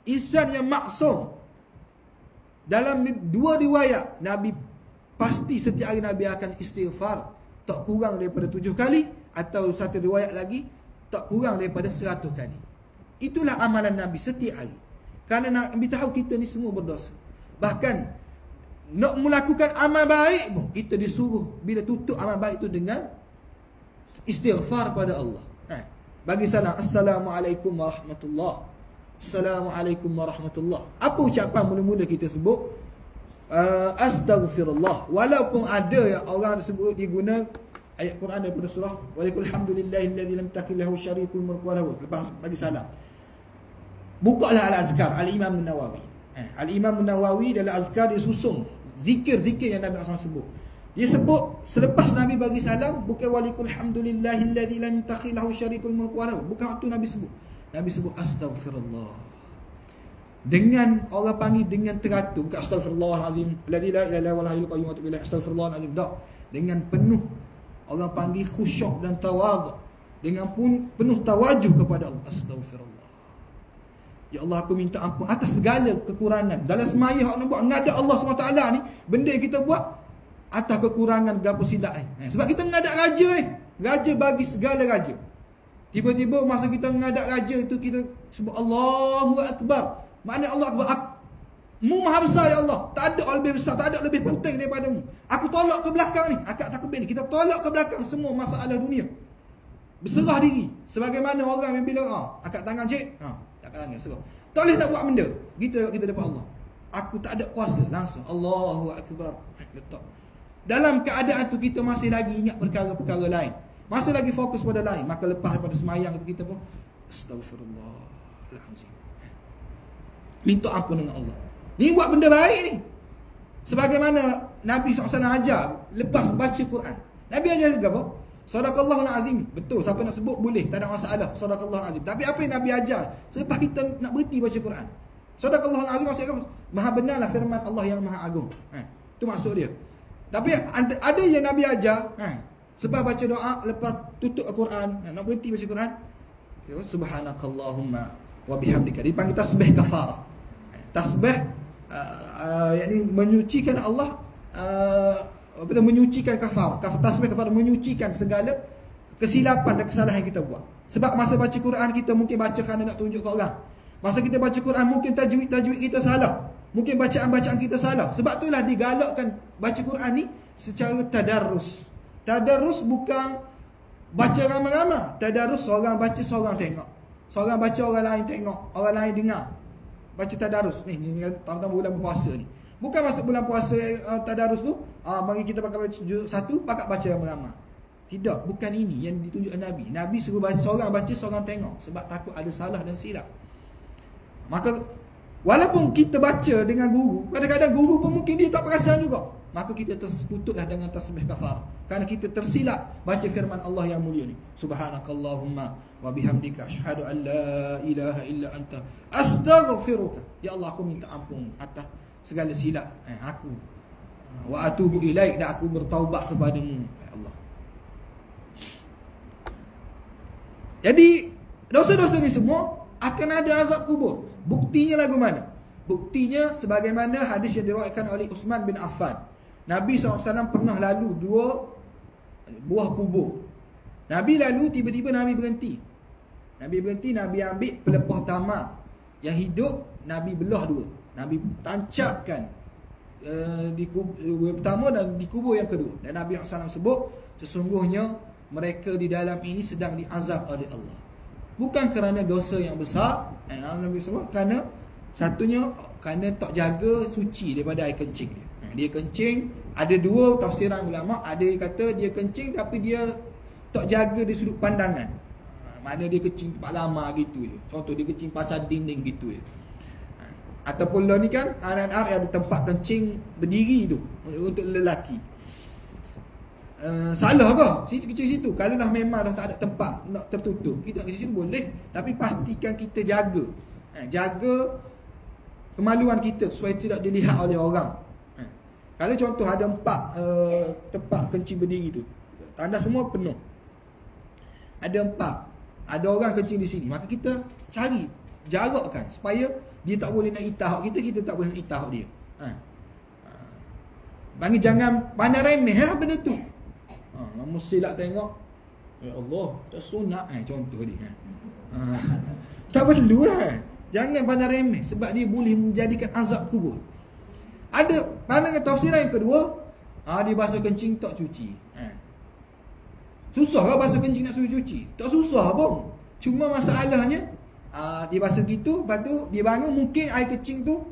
insan yang maksum. Dalam 2 riwayat, Nabi pasti setiap hari Nabi akan istighfar tak kurang daripada 7 kali, atau satu riwayat lagi tak kurang daripada 100 kali. Itulah amalan Nabi setiap hari. Kerana Nabi tahu kita ni semua berdosa. Bahkan nak melakukan amal baik pun kita disuruh bila tutup amal baik itu dengan istighfar pada Allah. Bagi salam, Assalamualaikum warahmatullahi. Assalamualaikum warahmatullahi. Apa ucapan mula-mula kita sebut? Astaghfirullah. Walaupun ada yang orang sebut diguna ayat Quran daripada surah Walikul hamdulillahilladzi lam takil lahu syarikul mulku wa lahu. Lepas bagi salam, bukalah Al-Azkar Al-Imam An-Nawawi. Al-Imam An-Nawawi dalam Azkar dia susun zikir-zikir yang Nabi SAW sebut. Dia sebut selepas Nabi bagi salam, bukan walikul hamdulillahilladzi lam takhil lahu syarikul mulku wa lahu. Bukan waktu Nabi sebut. Nabi sebut astaghfirullah. Dengan orang panggil dengan teratur, bukan astaghfirullahalazim alladzi la ilaha illa huwal hayyul qayyum wa atubu ilaih, astaghfirullahalazim. Tak. Dengan penuh orang panggil khusyuk dan tawadhu, dengan pun penuh tawajuh kepada Allah. Astaghfirullah. Ya Allah, aku minta ampun atas segala kekurangan. Dalam semaya hak nak buat ngadak Allah SWT ni, benda yang kita buat atas kekurangan gapo silap ni. Sebab kita ngadak raja ni. Raja bagi segala raja. Tiba-tiba masa kita ngadak raja itu, kita sebut Allahu Akbar. Maknanya Allah Akbar. Mu maha besar ya Allah. Tak ada lebih besar, tak ada lebih penting daripada mu. Aku tolak ke belakang ni. Akad takbir ni, kita tolak ke belakang semua masalah dunia. Berserah diri. Sebagaimana orang yang bila akad tangan cik, tak tangan serah. Tak boleh nak buat benda. Kita dapat Allah. Aku tak ada kuasa, langsung Allahu Akbar. Letak. Dalam keadaan tu kita masih lagi ingat perkara-perkara lain, masih lagi fokus pada lain, maka lepas daripada semayang kita pun Astaghfirullahaladzim, minta ampun dengan Allah. Ni buat benda baik ni. Sebagaimana Nabi SAW ajar lepas baca Quran. Nabi ajar juga apa? Sadaqallahul azim. Betul, siapa nak sebut boleh, tak ada masalah. Sadaqallahul azim. Tapi apa yang Nabi ajar selepas kita nak berhenti baca Quran? Sadaqallahul azim maksudnya apa? Maha benarlah firman Allah yang maha agung. Itu maksud dia. Tapi ada yang Nabi ajar, selepas baca doa, lepas tutup Al-Quran, nak berhenti baca Quran, subhanakallahumma wa bihamdika. Dipanggil tasbih kafarah. Tasbih yakni menyucikan Allah, menyucikan kafar. Tasbih kafar menyucikan segala kesilapan dan kesalahan yang kita buat. Sebab masa baca Quran kita mungkin baca kerana nak tunjuk ke orang. Masa kita baca Quran mungkin tajwid kita salah. Mungkin bacaan-bacaan kita salah. Sebab itulah digalakkan baca Quran ni secara tadarrus. Tadarrus bukan baca ramai-ramai. Tadarrus seorang baca, seorang tengok. Seorang baca, orang lain tengok, orang lain dengar. Baca tadarus ni tahun-tahun bulan puasa ni. Bukan masuk bulan puasa tadarus tu, mari kita pakai baca juzuk 1, pakat baca ramai-ramai. Tidak, bukan ini yang ditunjukkan Nabi. Nabi suruh baca, seorang baca, seorang tengok, sebab takut ada salah dan silap. Maka walaupun kita baca dengan guru, kadang-kadang guru pun mungkin dia tak perasan juga. maka kita tersebutlah dengan tasbih kafarah. Karena kita tersilap baca firman Allah yang mulia ni. Subhanakallahumma wa bihamdika asyhadu an la ilaha illa anta astaghfiruka. Ya Allah, aku minta ampun atas segala silap aku. Wa atubu ilaik, dan aku bertaubat kepadamu, ya Allah. Jadi dosa-dosa ni semua akan ada azab kubur. Buktinya lagu mana? Buktinya sebagaimana hadis yang diriwayatkan oleh Uthman bin Affan. Nabi SAW pernah lalu 2 buah kubur. Nabi lalu, tiba-tiba Nabi berhenti. Nabi ambil pelepah tamak yang hidup, Nabi belah 2. Nabi tancapkan di kubur pertama dan di kubur yang kedua. Dan Nabi SAW sebut, sesungguhnya mereka di dalam ini sedang diazab oleh Allah. Bukan kerana dosa yang besar, Nabi sebut kerana satunya kerana tak jaga suci daripada air kencing dia. Dia kencing, ada 2 tafsiran ulama. Ada yang kata dia kencing tapi dia tak jaga di sudut pandangan. Mana dia kencing tempat lama gitu je. Contoh dia kencing pasal dinding gitu je. Ataupun lah ni kan anak-anak yang ada tempat kencing berdiri tu untuk lelaki. Salah ke? Kecil situ. Kalau dah memang dah tak ada tempat nak tertutup, kita nak kecil situ boleh. Tapi pastikan kita jaga. Jaga kemaluan kita supaya tidak dilihat oleh orang. Kalau contoh ada 4 tempat kencing berdiri tu, anda semua penuh, ada 4, ada orang kencing di sini, maka kita cari jarakkan supaya dia tak boleh nak itahak kita, kita tak boleh nak itahak dia. Bagi jangan pandang remeh lah benda tu. Mesti nak tengok, ya Allah, tak sunat contoh dia. Tak perlu lah. Jangan pandang remeh, sebab dia boleh menjadikan azab kubur. Ada pandangan tafsiran yang kedua, dia basuh kencing tak cuci. Susah ke basuh kencing nak suruh cuci? Tak susah pun. Cuma masalahnya dia basuh gitu, lepas tu dia bangun, mungkin air kencing tu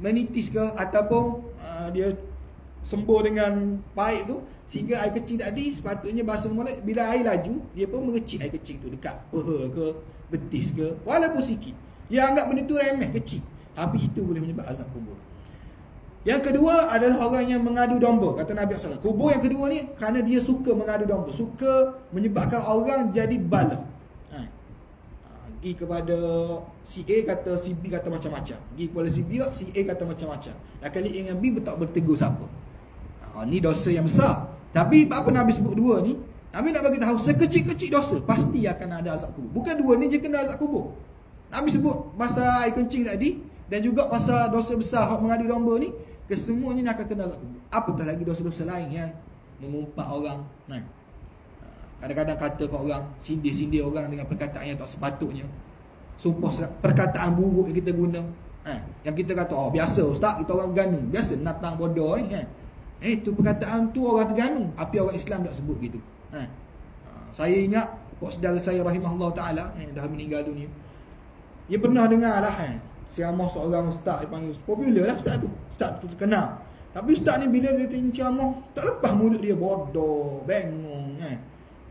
menitis ke, ataupun dia sembur dengan paip tu, sehingga air kencing tadi sepatutnya basuh molek, bila air laju dia pun mengecik air kencing tu dekat peha ke, betis ke, walaupun sikit. Dia anggap benda tu remeh, kecil, tapi itu boleh menyebabkan azab kubur. Yang kedua adalah orang yang mengadu domba. Kata Nabi SAW, kubur yang kedua ni kerana dia suka mengadu domba, suka menyebabkan orang jadi bala. Pergi kepada si A kata si B kata macam-macam, pergi kepada si B, si A kata macam-macam. Dan kali A dengan B tak bertegur siapa. Ni dosa yang besar. Tapi apa Nabi sebut 2 ni, Nabi nak bagi tahu sekecil-kecil dosa pasti akan ada azab kubur. Bukan 2 ni je kena azab kubur. Nabi sebut pasal air kencing tadi, dan juga pasal dosa besar hak mengadu domba ni, kesemuanya ni akan kena azab kubur. Apatah lagi dosa-dosa lain yang mengumpat orang. Kadang-kadang kata kat orang, sindir-sindir orang dengan perkataan yang tak sepatutnya. Sumpah perkataan buruk yang kita guna. Yang kita kata, biasa ustaz, kita orang Terengganu, biasa natang bodoh ni kan. Tu perkataan tu orang Terengganu, tapi orang Islam tak sebut gitu. Saya ingat pak saudara saya rahimahullah taala dah meninggal dunia. Dia pernah dengar lah ceramah seorang ustaz, dia panggil popular lah ustaz tu, ustaz tu terkenal. Tapi ustaz ni bila dia ceramah, tak lepas mulut dia bodoh, bengong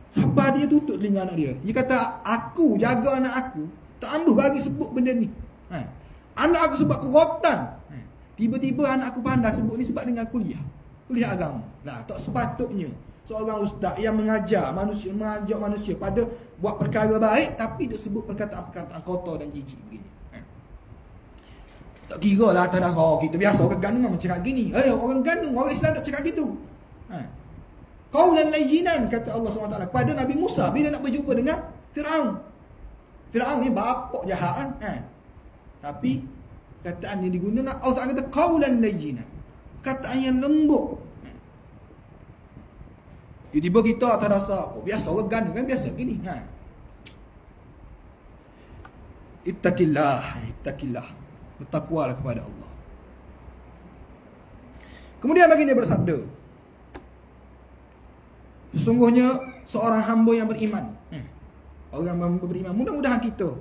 Siapa dia tutup telinga anak dia. Dia kata, aku jaga anak aku, tak ambil bagi sebut benda ni. Anak aku sebab kerotan. Tiba-tiba anak aku pandai sebut ni sebab dengan kuliah agama. Tak sepatutnya seorang ustaz yang mengajar manusia, mengajak manusia pada buat perkara baik, tapi dia sebut perkataan-perkataan kotor dan jijik begini. Tak kira lah atas kita biasa orang Terengganu memang cakap gini. Orang Terengganu, orang Islam tak cakap gitu. Qaulan layyinan, kata Allah SWT kepada Nabi Musa bila nak berjumpa dengan Firaun. Firaun ni bapak jahat kan. Tapi kataan yang digunakan Allah Taala kata qaulan layyinan, kataan yang lembut. Tiba-tiba kita atas rasa biasa orang Terengganu kan biasa gini Ittaqillah, bertakwalah kepada Allah. Kemudian baginda bersabda, sesungguhnya seorang hamba yang beriman, orang yang beriman, mudah-mudahan kita,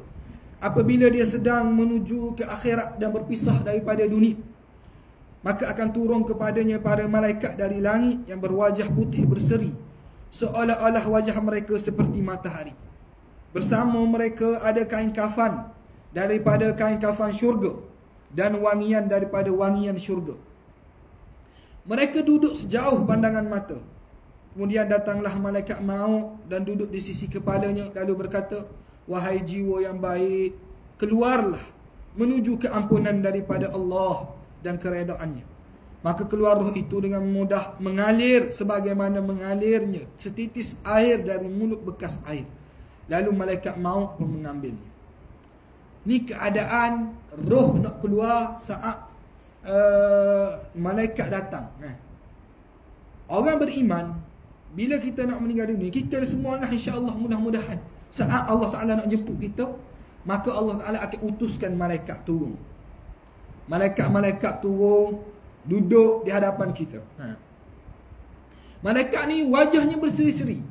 apabila dia sedang menuju ke akhirat dan berpisah daripada dunia, maka akan turun kepadanya para malaikat dari langit yang berwajah putih berseri, seolah-olah wajah mereka seperti matahari. Bersama mereka ada kain kafan daripada kain kafan syurga, dan wangian daripada wangian syurga. Mereka duduk sejauh pandangan mata. Kemudian datanglah malaikat maut dan duduk di sisi kepalanya, lalu berkata, wahai jiwa yang baik, keluarlah menuju keampunan daripada Allah dan keredaannya. Maka keluar roh itu dengan mudah mengalir sebagaimana mengalirnya setitis air dari mulut bekas air. Lalu malaikat maut pun mengambilnya. Ni keadaan roh nak keluar saat malaikat datang. Orang beriman, bila kita nak meninggal dunia, kita semualah insya-Allah mudah-mudahan saat Allah Ta'ala nak jemput kita, maka Allah Ta'ala akan utuskan malaikat turun. Malaikat turun, duduk di hadapan kita. Malaikat ni wajahnya berseri-seri.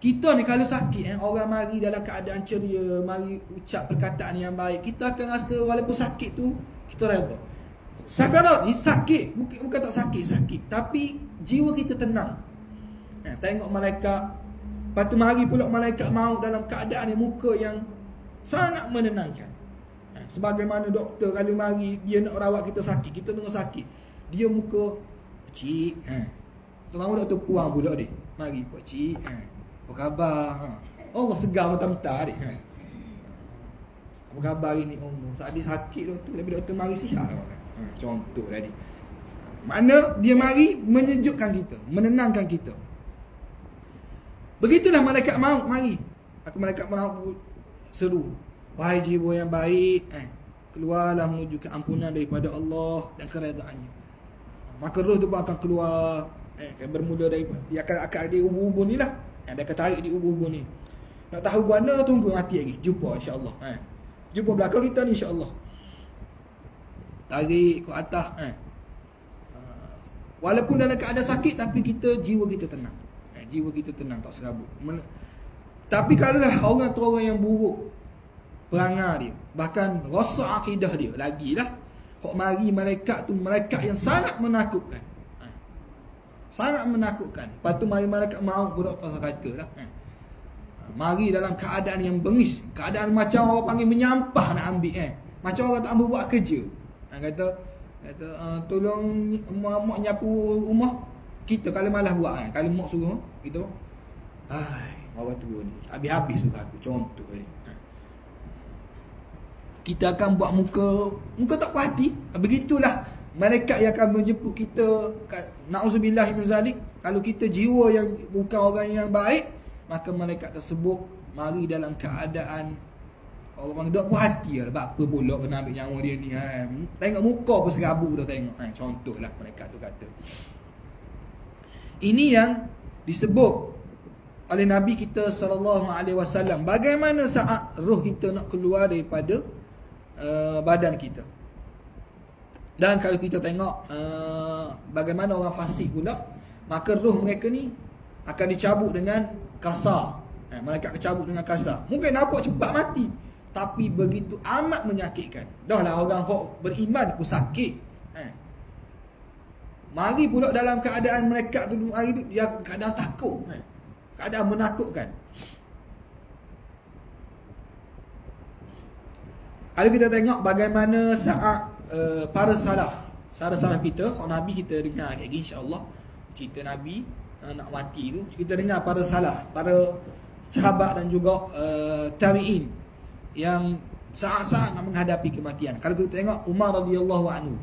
Kita ni kalau sakit, orang mari dalam keadaan ceria, mari ucap perkataan yang baik, kita akan rasa walaupun sakit tu, kita reda. Sakarat ni sakit, bukan tak sakit, tapi jiwa kita tenang. Tengok malaikat, lepas tu mari pula malaikat maut dalam keadaan yang muka yang sangat menenangkan. Sebagaimana doktor kalau mari dia nak rawat kita sakit, kita tengah sakit, dia muka cik, tengok doktor puang pula dia. Mari pak cik, apa khabar? Allah segar mentah-mentah dia. Apa khabar ini? Saat dia sakit doktor, tapi doktor mari sihat. Contoh tadi. Mana dia mari menyejukkan kita, menenangkan kita. Begitulah malaikat maut mari. Malaikat maut seru, wahai jiwa yang baik, keluarlah menuju keampunan daripada Allah dan keredaannya. Maka roh tu pun akan keluar, bermula daripada dia akan ada ubun-ubun ni lah. Dia akan tarik di ubun-ubun ni. Nak tahu mana, tunggu mati lagi. Jumpa insya-Allah. Jumpa belakang kita ni insya-Allah. Tarik ke atas. Walaupun dalam keadaan sakit, tapi jiwa kita tenang. Jiwa kita tenang, tak serabut. Tapi kalaulah orang tu orang yang buruk perangai dia, bahkan rosak akidah dia, lagilah hok mari malaikat tu, malaikat yang sangat menakutkan. Sangat menakutkan. Lepas tu mari malaikat maut pula kata lah. Mari dalam keadaan yang bengis, keadaan macam orang panggil menyampah nak ambil, macam orang tak ambil buat kerja. Kata tolong mak nyapu rumah. Kita kalau malas buat, kalau mak suruh kita, orang tua ni habis-habis suruh aku, contoh ni. Kita akan buat muka tak puas hati. Begitulah malaikat yang akan menjemput kita. Na'udzubillah min zalik. Kalau kita jiwa yang bukan orang yang baik, maka malaikat tersebut mari dalam keadaan orang tak puas hati lah. Sebab apa pula kena ambil nyawa dia ni. Tengok muka pun serabut dah tengok. Contohlah malaikat tu kata. Ini yang disebut oleh Nabi kita SAW. Bagaimana saat roh kita nak keluar daripada badan kita. Dan kalau kita tengok bagaimana orang fasik pula, maka roh mereka ni akan dicabut dengan kasar. Malaikat dicabut dengan kasar. Mungkin nampak cepat mati, tapi begitu amat menyakitkan. Dah lah orang kok beriman pun sakit. Mari pula dalam keadaan mereka tu hari tu, dia keadaan takut, keadaan menakutkan. Kalau kita tengok bagaimana saat para salaf kita, kalau Nabi kita dengar lagi insya-Allah cerita Nabi nak mati tu, kita dengar para salaf, para sahabat dan juga tabi'in yang saat-saat nak menghadapi kematian. Kalau kita tengok Umar radhiyallahu anhu,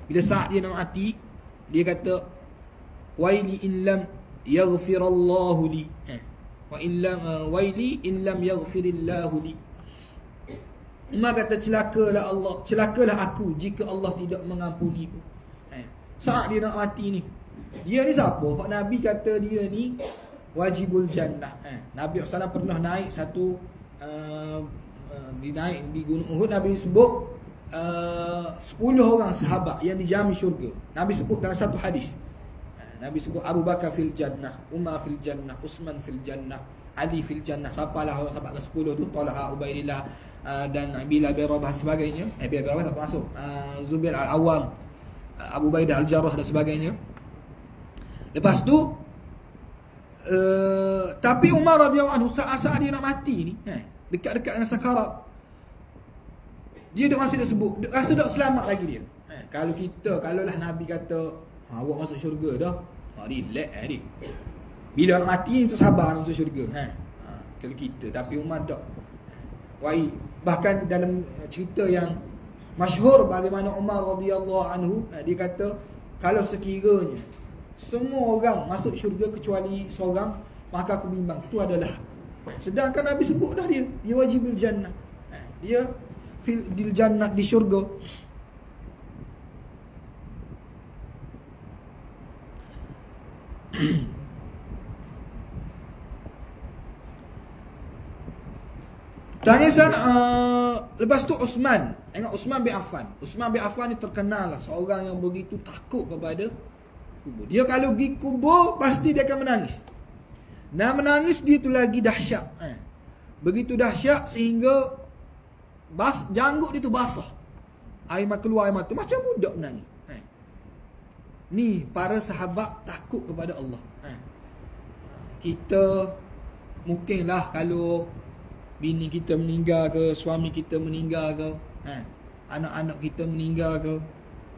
bila saat dia nak mati, dia kata waili in lam yaghfirallahu li, wa illam waili in lam yaghfirillahu li. Umar kata celakalah Allah, celakalah aku jika Allah tidak mengampuniku. Saat dia nak mati ni, dia ni siapa? Pak Nabi kata dia ni wajibul jannah. Nabi SAW pernah naik satu naik di Gunung Uhud. Nabi sebut 10 orang sahabat yang dijamin syurga. Nabi sebut dalam satu hadis. Nabi sebut Abu Bakar fil jannah, Umar fil jannah, Utsman fil jannah, Ali fil jannah. Siapalah orang sahabat ke-10 tu? Talha, Ubaidillah dan Bilal bin Rabah dan sebagainya. Bilal bin Rabah tak masuk. Zubair al-Awwam, Abu Ubaidah al-Jarrah dan sebagainya. Lepas tu tapi Umar radhiyallahu anhu saat dia nak mati ni, dekat-dekat dengan sakarat, dia masih dah sebut, rasa tak selamat lagi dia. Kalau lah Nabi kata Awak masuk syurga dah. Relax dia. Bila nak mati ni tak sabar nak masuk syurga. Kalau kita, tapi Umar tak. Bahkan dalam cerita yang masyhur bagaimana Umar radhiyallahu anhu, dia kata kalau sekiranya semua orang masuk syurga kecuali seorang, maka aku bimbang itu adalah aku. Sedangkan Nabi sebut dah dia wajibul jannah. Dia di jannah, di syurga. Tangisan lepas tu Uthman. Tengok Uthman bin Affan. Uthman bin Affan ni terkenal lah seorang yang begitu takut kepada kubur. Dia kalau pergi kubur pasti dia akan menangis. Nah, menangis dia tu lagi dahsyat. Begitu dahsyat sehingga janggut dia tu basah. Keluar air mata macam budak menangis. Ni para sahabat takut kepada Allah. Kita mungkinlah kalau bini kita meninggal ke, suami kita meninggal ke, anak-anak kita meninggal ke,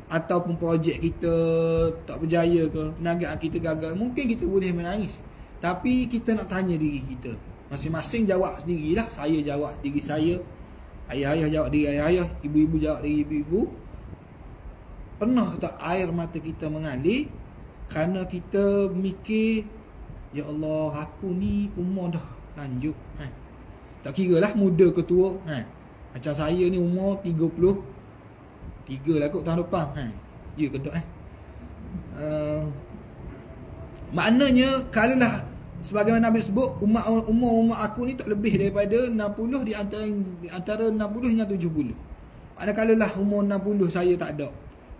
ataupun projek kita tak berjaya ke, perniagaan kita gagal, mungkin kita boleh menangis. Tapi kita nak tanya diri kita, masing-masing jawab sendirilah. Saya jawab diri saya, ayah-ayah jawab diri ayah-ayah, ibu-ibu jawab diri ibu-ibu. Pernah tak air mata kita mengalir kerana kita mikir, ya Allah, aku ni umur dah lanjut, tak kira lah muda ke tua. Macam saya ni umur 33 lah kot tahun depan. Ya ke tak? Maknanya kalaulah sebagaimana Nabi sebut, umur aku ni tak lebih daripada 60, di antara 60 hingga 70. Maknanya kalaulah umur 60 saya tak ada,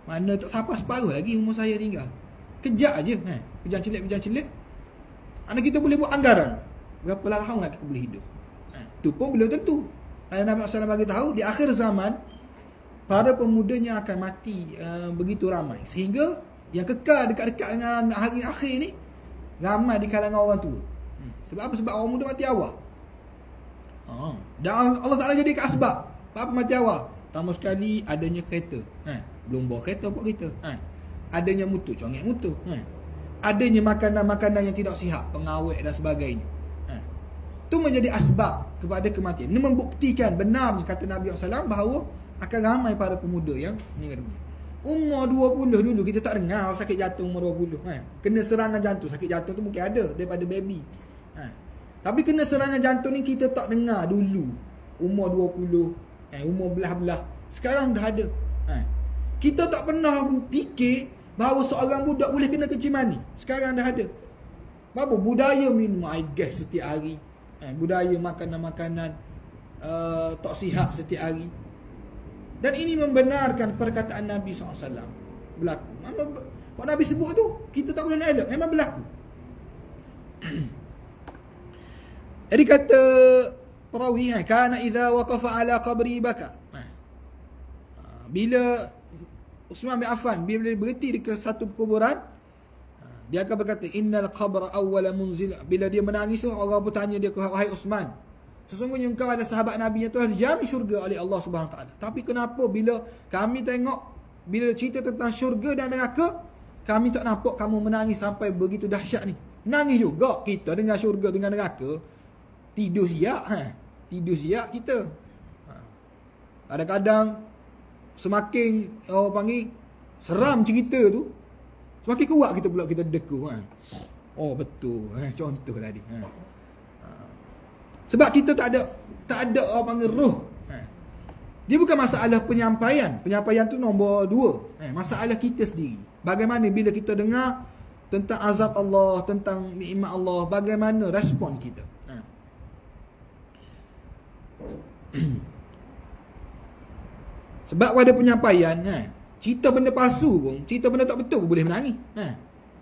mana tak sampai separuh lagi umur saya tinggal. Kejap aje, pejam-celik. Maknanya kita boleh buat anggaran berapa tahun lagi kita boleh hidup. Itu pun belum tentu. Kerana Nabi SAW bagi tahu di akhir zaman para pemudanya akan mati begitu ramai, sehingga yang kekal dekat-dekat dengan hari akhir ni ramai di kalangan orang tua. Sebab apa? Sebab orang muda mati awal. Dan Allah Ta'ala jadikan asbab. Apa mati awal? Pertama sekali adanya kereta. Belum bawa kereta apa kereta. Adanya motor, congek motor. Adanya makanan-makanan yang tidak sihat, pengawet dan sebagainya. Itu menjadi asbab kepada kematian. Ini membuktikan benarnya kata Nabi SAW bahawa akan ramai para pemuda yang meninggal dunia. Umur 20 dulu kita tak dengar sakit jantung umur 20. Kena serangan jantung, sakit jantung tu mungkin ada daripada baby. Tapi kena serangan jantung ni kita tak dengar dulu. Umur 20, umur belah-belah. Sekarang dah ada. Kita tak pernah fikir bahawa seorang budak boleh kena kencing mani. Sekarang dah ada. Apa? Budaya minum air gas setiap hari. Budaya makanan-makanan tak sihat setiap hari. Dan ini membenarkan perkataan Nabi SAW berlaku. Kalau Nabi sebut tu, kita tak boleh nak elak, memang berlaku. Jadi kata perawi, kana idza waqafa ala qabri baka. Bila Uthman bin Affan bila berhenti dekat satu kuburan, dia akan berkata, innal qabra awwala munzil. Bila dia menangis, orang bertanya dia, wahai Uthman, sesungguhnya engkau ada sahabat Nabi yang telah dijamin syurga oleh Allah Subhanahu Wa Taala. Tapi kenapa bila kami tengok, bila cerita tentang syurga dan neraka, kami tak nampak kamu menangis sampai begitu dahsyat ni. Nangis juga kita dengan syurga dengan neraka. Tidur siap. Tidur siap kita. Kadang-kadang semakin orang panggil seram cerita tu, semakin kuat kita pula kita deku. Oh betul. Contoh tadi. Sebab kita tak ada orang panggil roh. Dia bukan masalah penyampaian. Penyampaian tu nombor 2. Masalah kita sendiri. Bagaimana bila kita dengar tentang azab Allah, tentang nikmat Allah, bagaimana respon kita. Sebab pada penyampaian, cerita benda palsu pun, cerita benda tak betul pun boleh menangis.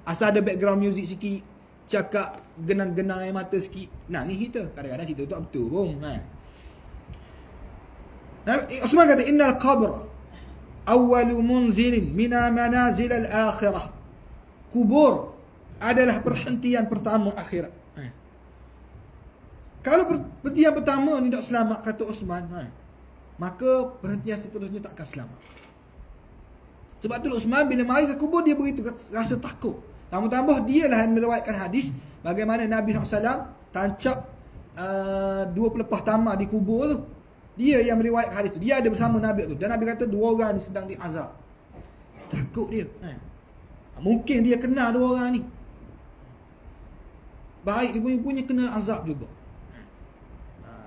Asal ada background music sikit, cakap genang-genang air mata sikit, nangis kita. Kadang-kadang cerita tak betul pun. Uthman kata, innal qabra awwalu munzilin mina manazil al-akhirah. Kubur adalah perhentian pertama akhirat. Kalau perhentian pertama ni tak selamat, kata Uthman, maka perhentian seterusnya tak akan selamat. Sebab tu Uthman bila mari ke kubur dia begitu rasa takut. Tambah-tambah dialah yang meriwayatkan hadis bagaimana Nabi SAW tancap 2 pelepah tamar di kubur tu. Dia yang meriwayatkan hadis tu. Dia ada bersama Nabi tu. Dan Nabi kata 2 orang ni sedang diazab. Takut dia. Mungkin dia kenal 2 orang ni. Baik dia punya kena azab juga.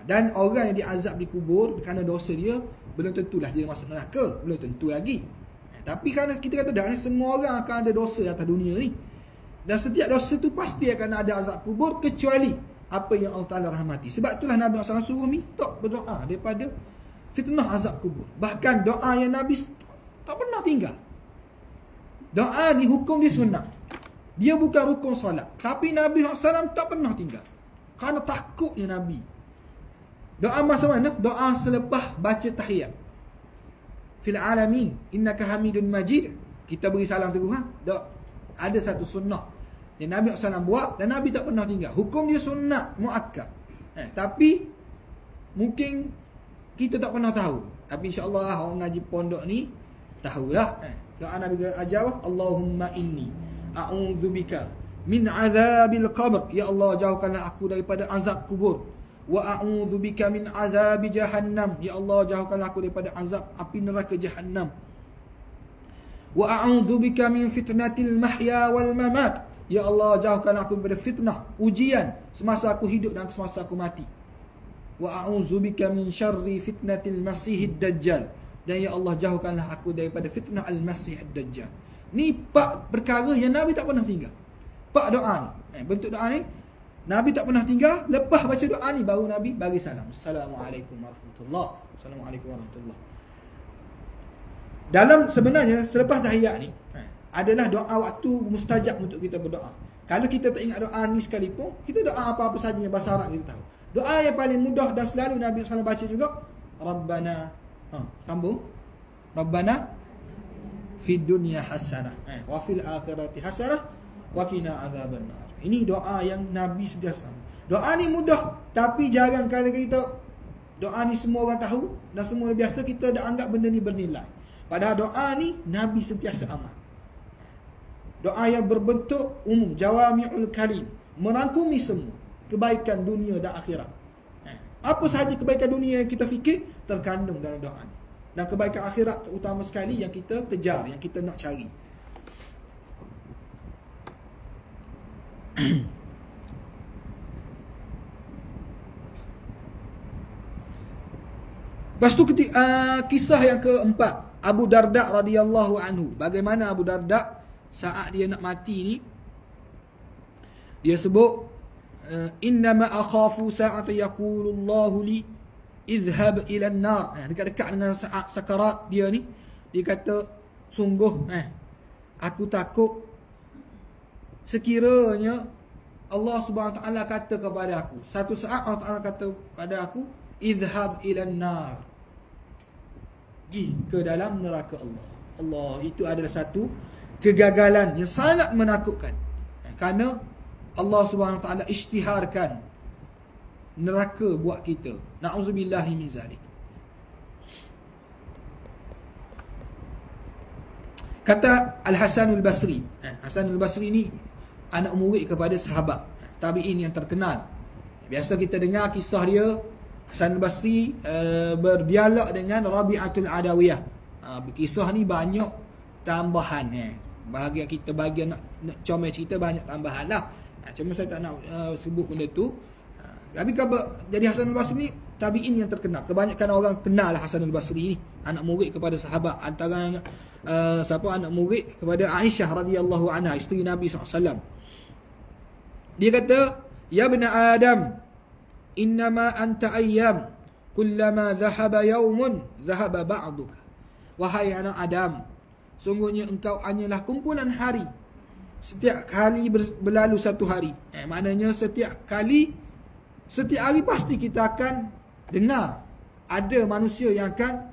Dan orang yang diazab di kubur kerana dosa dia, belum tentulah dia masuk neraka. Belum tentu lagi. Tapi kerana kita kata dah, semua orang akan ada dosa atas dunia ni. Dan setiap dosa tu pasti akan ada azab kubur, kecuali apa yang Allah Ta'ala rahmati. Sebab itulah Nabi SAW suruh minta berdoa daripada fitnah azab kubur. Bahkan doa yang Nabi tak pernah tinggal. Doa ni hukum dia sunnah. Dia bukan rukun solat. Tapi Nabi SAW tak pernah tinggal. Kerana takutnya Nabi. Doa masa mana? Doa selepas baca tahiyat. Fil alamin innaka hamidun majid. Kita beri salam teguh. Ada satu sunnah yang Nabi SAW buat dan Nabi tak pernah tinggal. Hukum dia sunnah muakkad. Tapi mungkin kita tak pernah tahu. Tapi insya-Allah orang ngaji pondok ni tahulah. Doa Nabi ajar, Allahumma inni a'udzubika min azabil qabr. Ya Allah, jauhkanlah aku daripada azab kubur. Wa a'udzubika min azabi jahannam. Ya Allah, jauhkanlah aku daripada azab api neraka jahannam. Wa a'udzubika min fitnatil mahya wal mamat. Ya Allah, jauhkanlah aku daripada fitnah, ujian semasa aku hidup dan semasa aku mati. Wa a'udzubika min syarri fitnatil masihid dajjal. Dan ya Allah, jauhkanlah aku daripada fitnah al-masih ad-dajjal. Ni 4 perkara yang Nabi tak pernah tinggal. 4 doa ni. Bentuk doa ni Nabi tak pernah tinggal. Lepas baca doa ni baru Nabi bagi salam. Assalamualaikum warahmatullahi. Assalamualaikum warahmatullahi. Dalam sebenarnya selepas tahiyat ni adalah doa waktu mustajab untuk kita berdoa. Kalau kita tak ingat doa ni sekalipun, kita doa apa-apa saja yang bahasa Arab kita tahu. Doa yang paling mudah dan selalu Nabi SAW baca juga, Rabbana, sambung, Rabbana fid dunya hasanah wa fil akhirati hasanah wa qina azabannar. Ini doa yang Nabi sentiasa. Doa ni mudah, tapi jarang kali kita doa ni semua orang tahu dan semua biasa kita dah anggap benda ni bernilai. Padahal doa ni Nabi sentiasa amal. Doa yang berbentuk umum, jawami'ul kalim, merangkumi semua kebaikan dunia dan akhirat. Apa sahaja kebaikan dunia yang kita fikir terkandung dalam doa ni. Dan kebaikan akhirat terutama sekali yang kita kejar, yang kita nak cari. Lepas tu kisah yang keempat, Abu Darda radhiyallahu anhu. Bagaimana Abu Darda saat dia nak mati ni, dia sebut, innama akhafu sa'ata yaqulu Allahu li izhab ila an-nar. Dekat-dekat dengan saat sakarat dia ni, dia kata, sungguh aku takut sekiranya Allah Subhanahu Wa Taala kata kepada aku, satu saat Allah Taala kata kepada aku, izhab ila an-nar, pergi ke dalam neraka Allah. Allah, itu adalah satu kegagalan yang sangat menakutkan. Kerana Allah Subhanahu Wa Taala isytiharkan neraka buat kita. Na'udzubillahi min zalik. Kata Al-Hasan Al-Basri. Hasan Al-Basri ni anak murid kepada sahabat tabi'in yang terkenal. Biasa kita dengar kisah dia. Hasan Al-Basri berdialog dengan Rabi'atul Adawiyah. Kisah ni banyak tambahan. Bahagian kita bahagian nak comel cerita banyak tambahan lah. Cuma saya tak nak sebut benda tu. Tapi jadi Hasan Al-Basri ni tabi'in yang terkenal. Kebanyakan orang kenal Hasan Al-Basri ni, anak murid kepada sahabat. Antara anak murid kepada Aisyah radhiyallahu anha, isteri Nabi SAW. Dia kata, ya ibn Adam, innama anta ayyam, kullama dhahaba yawmun dhahaba ba'duka. Wahai anak Adam, sungguhnya engkau hanyalah kumpulan hari. Setiap kali berlalu satu hari, maknanya setiap hari pasti kita akan dengar ada manusia yang akan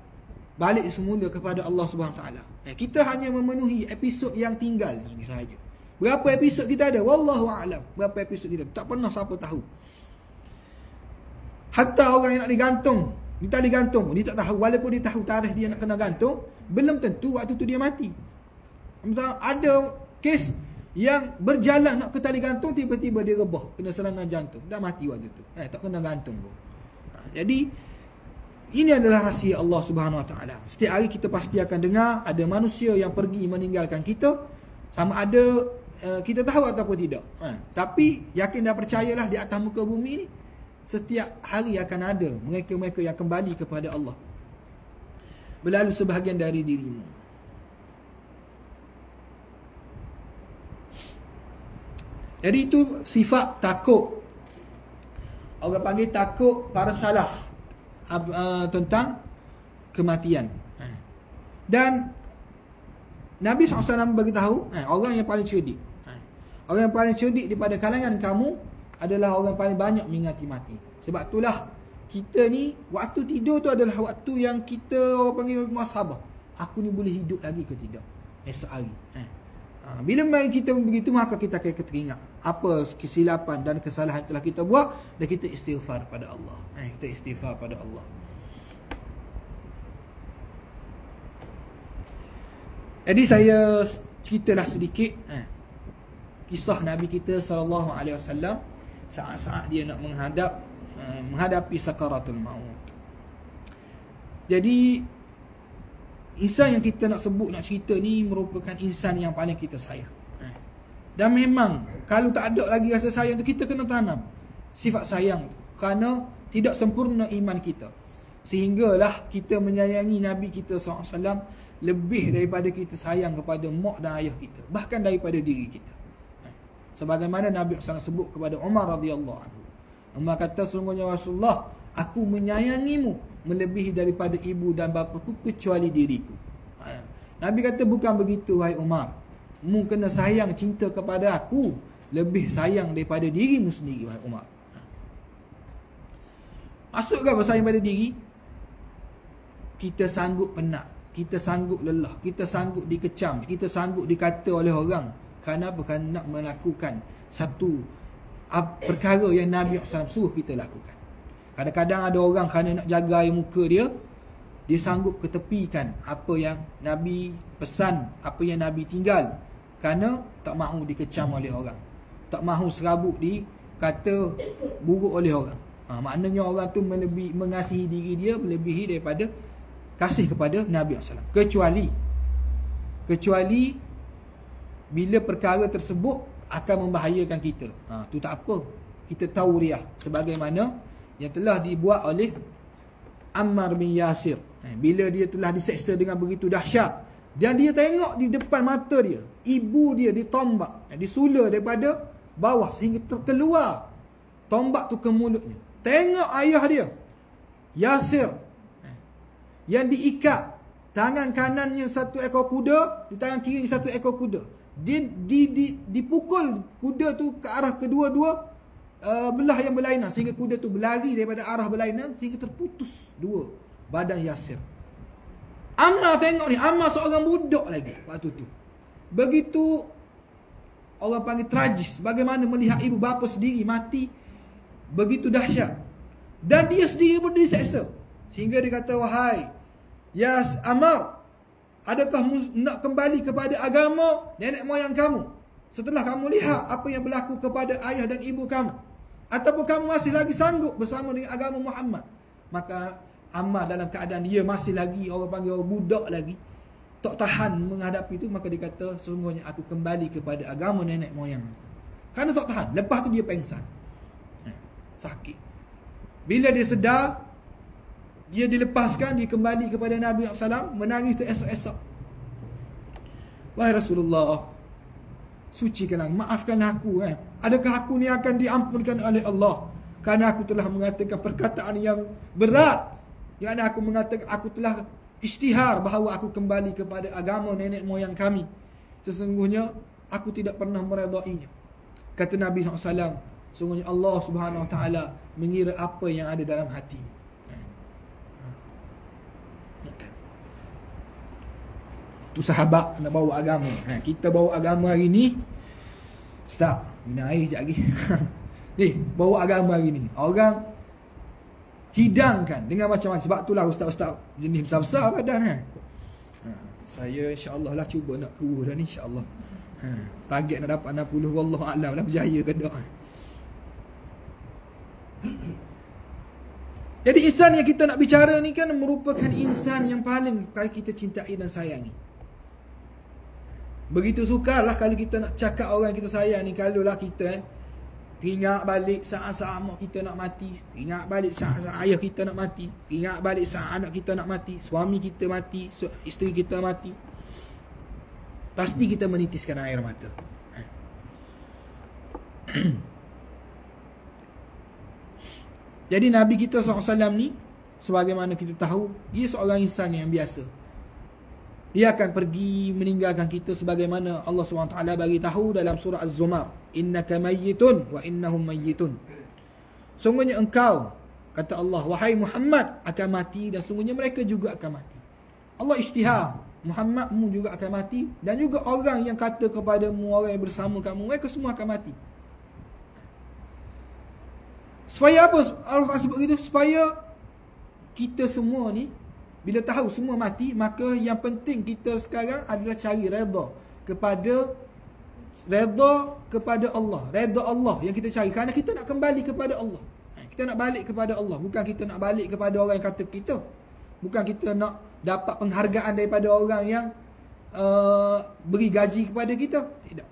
balik semula kepada Allah Subhanahu Wa Taala. Kita hanya memenuhi episod yang tinggal ini sahaja. Berapa episod kita ada? Wallahu a'lam. Berapa episod kita? Tak pernah siapa tahu. Hatta orang yang nak digantung, dia tak digantung, dia tak tahu. Walaupun dia tahu tarikh dia nak kena gantung, belum tentu waktu tu dia mati. Ada kes yang berjalan nak ke tali gantung, tiba-tiba dia rebah, kena serangan jantung, dah mati waktu tu. Tak kena gantung pun. Jadi ini adalah rahsia Allah Subhanahu Wa Taala. Setiap hari kita pasti akan dengar ada manusia yang pergi meninggalkan kita, sama ada kita tahu ataupun tidak. Tapi yakin dan percayalah, di atas muka bumi ni setiap hari akan ada mereka-mereka yang kembali kepada Allah melalui sebahagian dari dirimu. Jadi itu sifat takut. Orang panggil takut para salaf tentang kematian. Dan Nabi SAW beritahu, orang yang paling cerdik, orang yang paling cerdik daripada kalangan kamu adalah orang paling banyak mengingati mati. Sebab itulah kita ni, waktu tidur tu adalah waktu yang kita orang panggil muhasabah. Aku ni boleh hidup lagi ke tidak esok hari. Bila mari kita begitu, maka kita akan teringat apa kesilapan dan kesalahan telah kita buat, dan kita istighfar pada Allah. Kita istighfar pada Allah. Jadi saya ceritalah sedikit kisah Nabi kita SAW saat-saat dia nak menghadapi sakaratul maut. Jadi insan yang kita nak sebut, nak cerita ni merupakan insan yang paling kita sayang. Dan memang kalau tak ada lagi rasa sayang tu, kita kena tanam sifat sayang tu, kerana tidak sempurna iman kita, sehinggalah kita menyayangi Nabi kita SAW lebih daripada kita sayang kepada mak dan ayah kita, bahkan daripada diri kita. Sebagaimana Nabi SAW sebut kepada Umar radhiyallahu anhu. Umar kata, sungguhnya Rasulullah, aku menyayangimu melebihi daripada ibu dan bapaku kecuali diriku. Nabi kata, bukan begitu wahai Umar, mu kena sayang, cinta kepada aku lebih sayang daripada dirimu sendiri wahai Umar. Masuk ke sayang pada diri? Kita sanggup penat, kita sanggup lelah, kita sanggup dikecam, kita sanggup dikata oleh orang. Kerana apa? Kerana nak melakukan satu perkara yang Nabi SAW suruh kita lakukan. Kadang-kadang ada orang kerana nak jaga air muka dia, dia sanggup ketepikan apa yang Nabi pesan, apa yang Nabi tinggal, kerana tak mahu dikecam oleh orang, tak mahu serabut dikata buruk oleh orang. Maknanya orang tu mengasihi diri dia melebihi daripada kasih kepada Nabi SAW. Kecuali bila perkara tersebut akan membahayakan kita, tu tak apa, kita tahu riah, sebagaimana yang telah dibuat oleh Ammar bin Yasir. Bila dia telah diseksa dengan begitu dahsyat, dan dia tengok di depan mata dia ibu dia ditombak, disula daripada bawah sehingga terkeluar tombak tu ke mulutnya. Tengok ayah dia Yasir yang diikat, tangan kanannya satu ekor kuda, di tangan kiri satu ekor kuda. Dia dipukul kuda tu ke arah kedua-dua belah yang berlainan, sehingga kuda tu berlari daripada arah berlainan sehingga terputus dua badan Yasir. Ammar tengok ni, Ammar seorang budak lagi waktu tu. Begitu orang panggil tragis, bagaimana melihat ibu bapa sendiri mati begitu dahsyat, dan dia sendiri pun diseksa, sehingga dia kata, wahai Ammar, adakah nak kembali kepada agama nenek moyang kamu setelah kamu lihat apa yang berlaku kepada ayah dan ibu kamu, ataupun kamu masih lagi sanggup bersama dengan agama Muhammad? Maka Ammar dalam keadaan dia masih lagi orang panggil orang budak lagi, tak tahan menghadapi itu, maka dia kata, sungguhnya aku kembali kepada agama nenek moyang. Kerana tak tahan. Lepas tu dia pengsan, sakit. Bila dia sedar, dia dilepaskan, dia kembali kepada Nabi SAW, menangis teresok-esok. Wahai Rasulullah, sucikanlah, maafkan aku. Adakah aku ni akan diampunkan oleh Allah? Kerana aku telah mengatakan perkataan yang berat, yang aku mengatakan, aku telah isytihar bahawa aku kembali kepada agama nenek moyang kami. Sesungguhnya aku tidak pernah meredainya. Kata Nabi SAW, sungguhnya Allah Subhanahu Wa Taala mengira apa yang ada dalam hati. Tu sahabat nak bawa agama. Kita bawa agama hari ni, stop, minum air sekejap lagi. Ni, bawa agama hari ni, orang hidangkan dengan macam-macam. Sebab itulah ustaz-ustaz jenis besar-besar badan Saya insya-Allah lah cuba nak kuru dah ni insya-Allah. Target nak dapat 60, wallahu a'lam lah berjaya ke tak. Jadi insan yang kita nak bicara ni kan merupakan insan yang paling kita cintai dan sayangi. Begitu sukarlah kalau kita nak cakap orang yang kita sayang ni, kalaulah kita teringat balik saat-saat mak kita nak mati, teringat balik saat-saat ayah kita nak mati, teringat balik saat anak kita nak mati, suami kita mati, isteri kita mati, pasti kita menitiskan air mata. Jadi Nabi kita SAW ni, sebagaimana kita tahu, dia seorang insan yang biasa. Dia akan pergi meninggalkan kita sebagaimana Allah SWT bagi tahu dalam surah Az-Zumar, innaka mayyitun wa innahum mayyitun. Sungguhnya engkau, kata Allah, wahai Muhammad, akan mati dan sungguhnya mereka juga akan mati. Allah isytihar, Muhammadmu juga akan mati dan juga orang yang kata kepadamu, orang yang bersama kamu, mereka semua akan mati. Supaya apa Allah sebut gitu? Supaya kita semua ni bila tahu semua mati, maka yang penting kita sekarang adalah cari redha kepada Allah. Redha Allah yang kita cari, kerana kita nak kembali kepada Allah. Kita nak balik kepada Allah, bukan kita nak balik kepada orang yang kata kita. Bukan kita nak dapat penghargaan daripada orang yang beri gaji kepada kita. Tidak.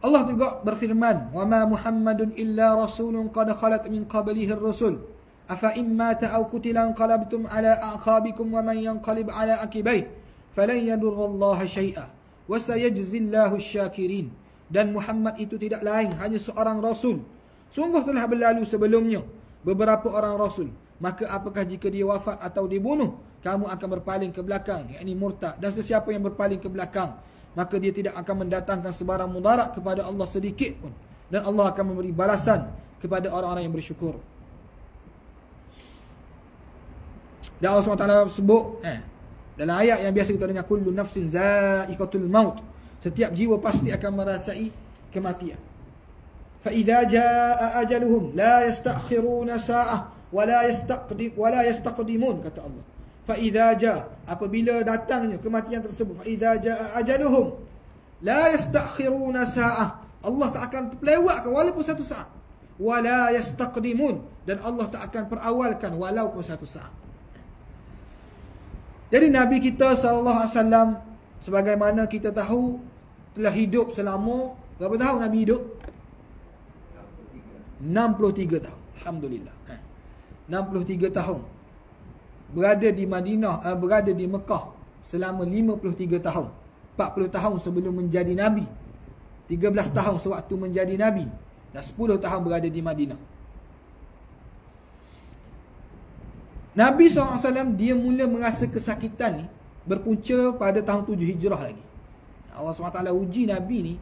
Allah juga berfirman, "Wa ma Muhammadun illa rasulun qad khalat min qablihi ar-rusul. Afa in mata aw qutila anqalabtum ala aqabikum wa man yanqalib ala aqibai falan yadurrallaha syai'a wa sayajzillahu asy-syakirin." Dan Muhammad itu tidak lain hanya seorang rasul. Sungguh telah berlalu sebelumnya beberapa orang rasul. Maka apakah jika dia wafat atau dibunuh, kamu akan berpaling ke belakang, yakni murtad. Dan sesiapa yang berpaling ke belakang, maka dia tidak akan mendatangkan sebarang mudarat kepada Allah sedikit pun. Dan Allah akan memberi balasan kepada orang-orang yang bersyukur. Dan Allah SWT sebut dalam ayat yang biasa kita dengar, kullu nafsin za'iqatul maut. Setiap jiwa pasti akan merasai kematian. Fa idza jaa ajaluhum la yastakhiruna sa'ah wa la yastaqdimun, kata Allah. Fa idza jaa, apabila datangnya kematian tersebut, fa idza jaa ajaluhum la yastakhiruna sa'ah, Allah tak akan lewatkan walaupun satu saat. Wa la yastaqdimun, dan Allah tak akan perawalkan walaupun satu saat. Jadi Nabi kita SAW, sebagaimana kita tahu, telah hidup selama berapa tahun Nabi hidup? 63 tahun. Alhamdulillah. 63 tahun. Berada di Madinah, berada di Mekah selama 53 tahun. 40 tahun sebelum menjadi Nabi, 13 tahun sewaktu menjadi Nabi, dan 10 tahun berada di Madinah. Nabi SAW dia mula merasa kesakitan ni berpunca pada tahun 7 Hijrah lagi. Allah SWT uji Nabi ni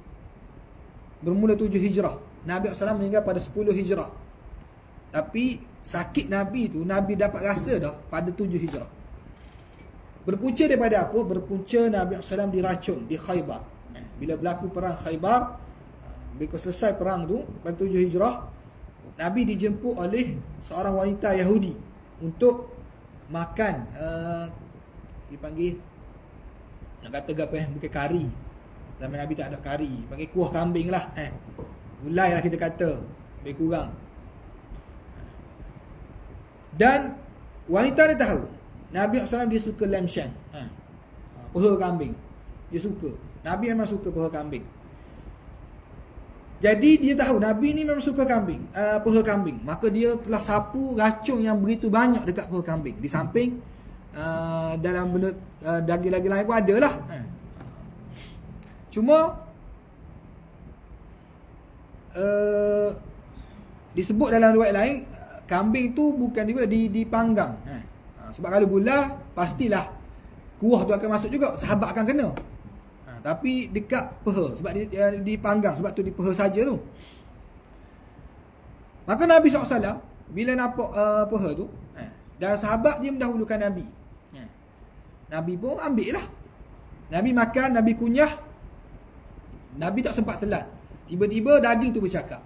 bermula 7 Hijrah. Nabi SAW meninggal pada 10 Hijrah. Tapi sakit Nabi tu Nabi dapat rasa dah pada 7 Hijrah. Berpunca daripada apa? Berpunca Nabi SAW diracun di Khaybar. Bila berlaku perang Khaybar, bila selesai perang tu pada 7 Hijrah, Nabi dijemput oleh seorang wanita Yahudi untuk makan, dipanggil, nak kata apa bukan kari. Zaman Nabi tak ada kari, panggil kuah kambing lah, gulai lah kita kata, lebih kurang. Dan wanita ni tahu Nabi SAW dia suka lamb shank, peha kambing. Dia suka, Nabi memang suka peha kambing. Jadi dia tahu Nabi ni memang suka kambing, peha kambing. Maka dia telah sapu racun yang begitu banyak dekat peha kambing. Di samping dalam benda daging-daging lain pun ada lah. Cuma disebut dalam riwayat lain, kambing tu bukan dipanggang. Sebab kalau gula, pastilah kuah tu akan masuk juga, sahabat akan kena. Tapi dekat peha, sebab dia dipanggang, sebab tu di peha saja tu. Maka Nabi SAW bila nampak peha tu, dan sahabat dia mendahulukan Nabi, Nabi pun ambil lah. Nabi makan, Nabi kunyah, Nabi tak sempat telan. Tiba-tiba daging tu bercakap.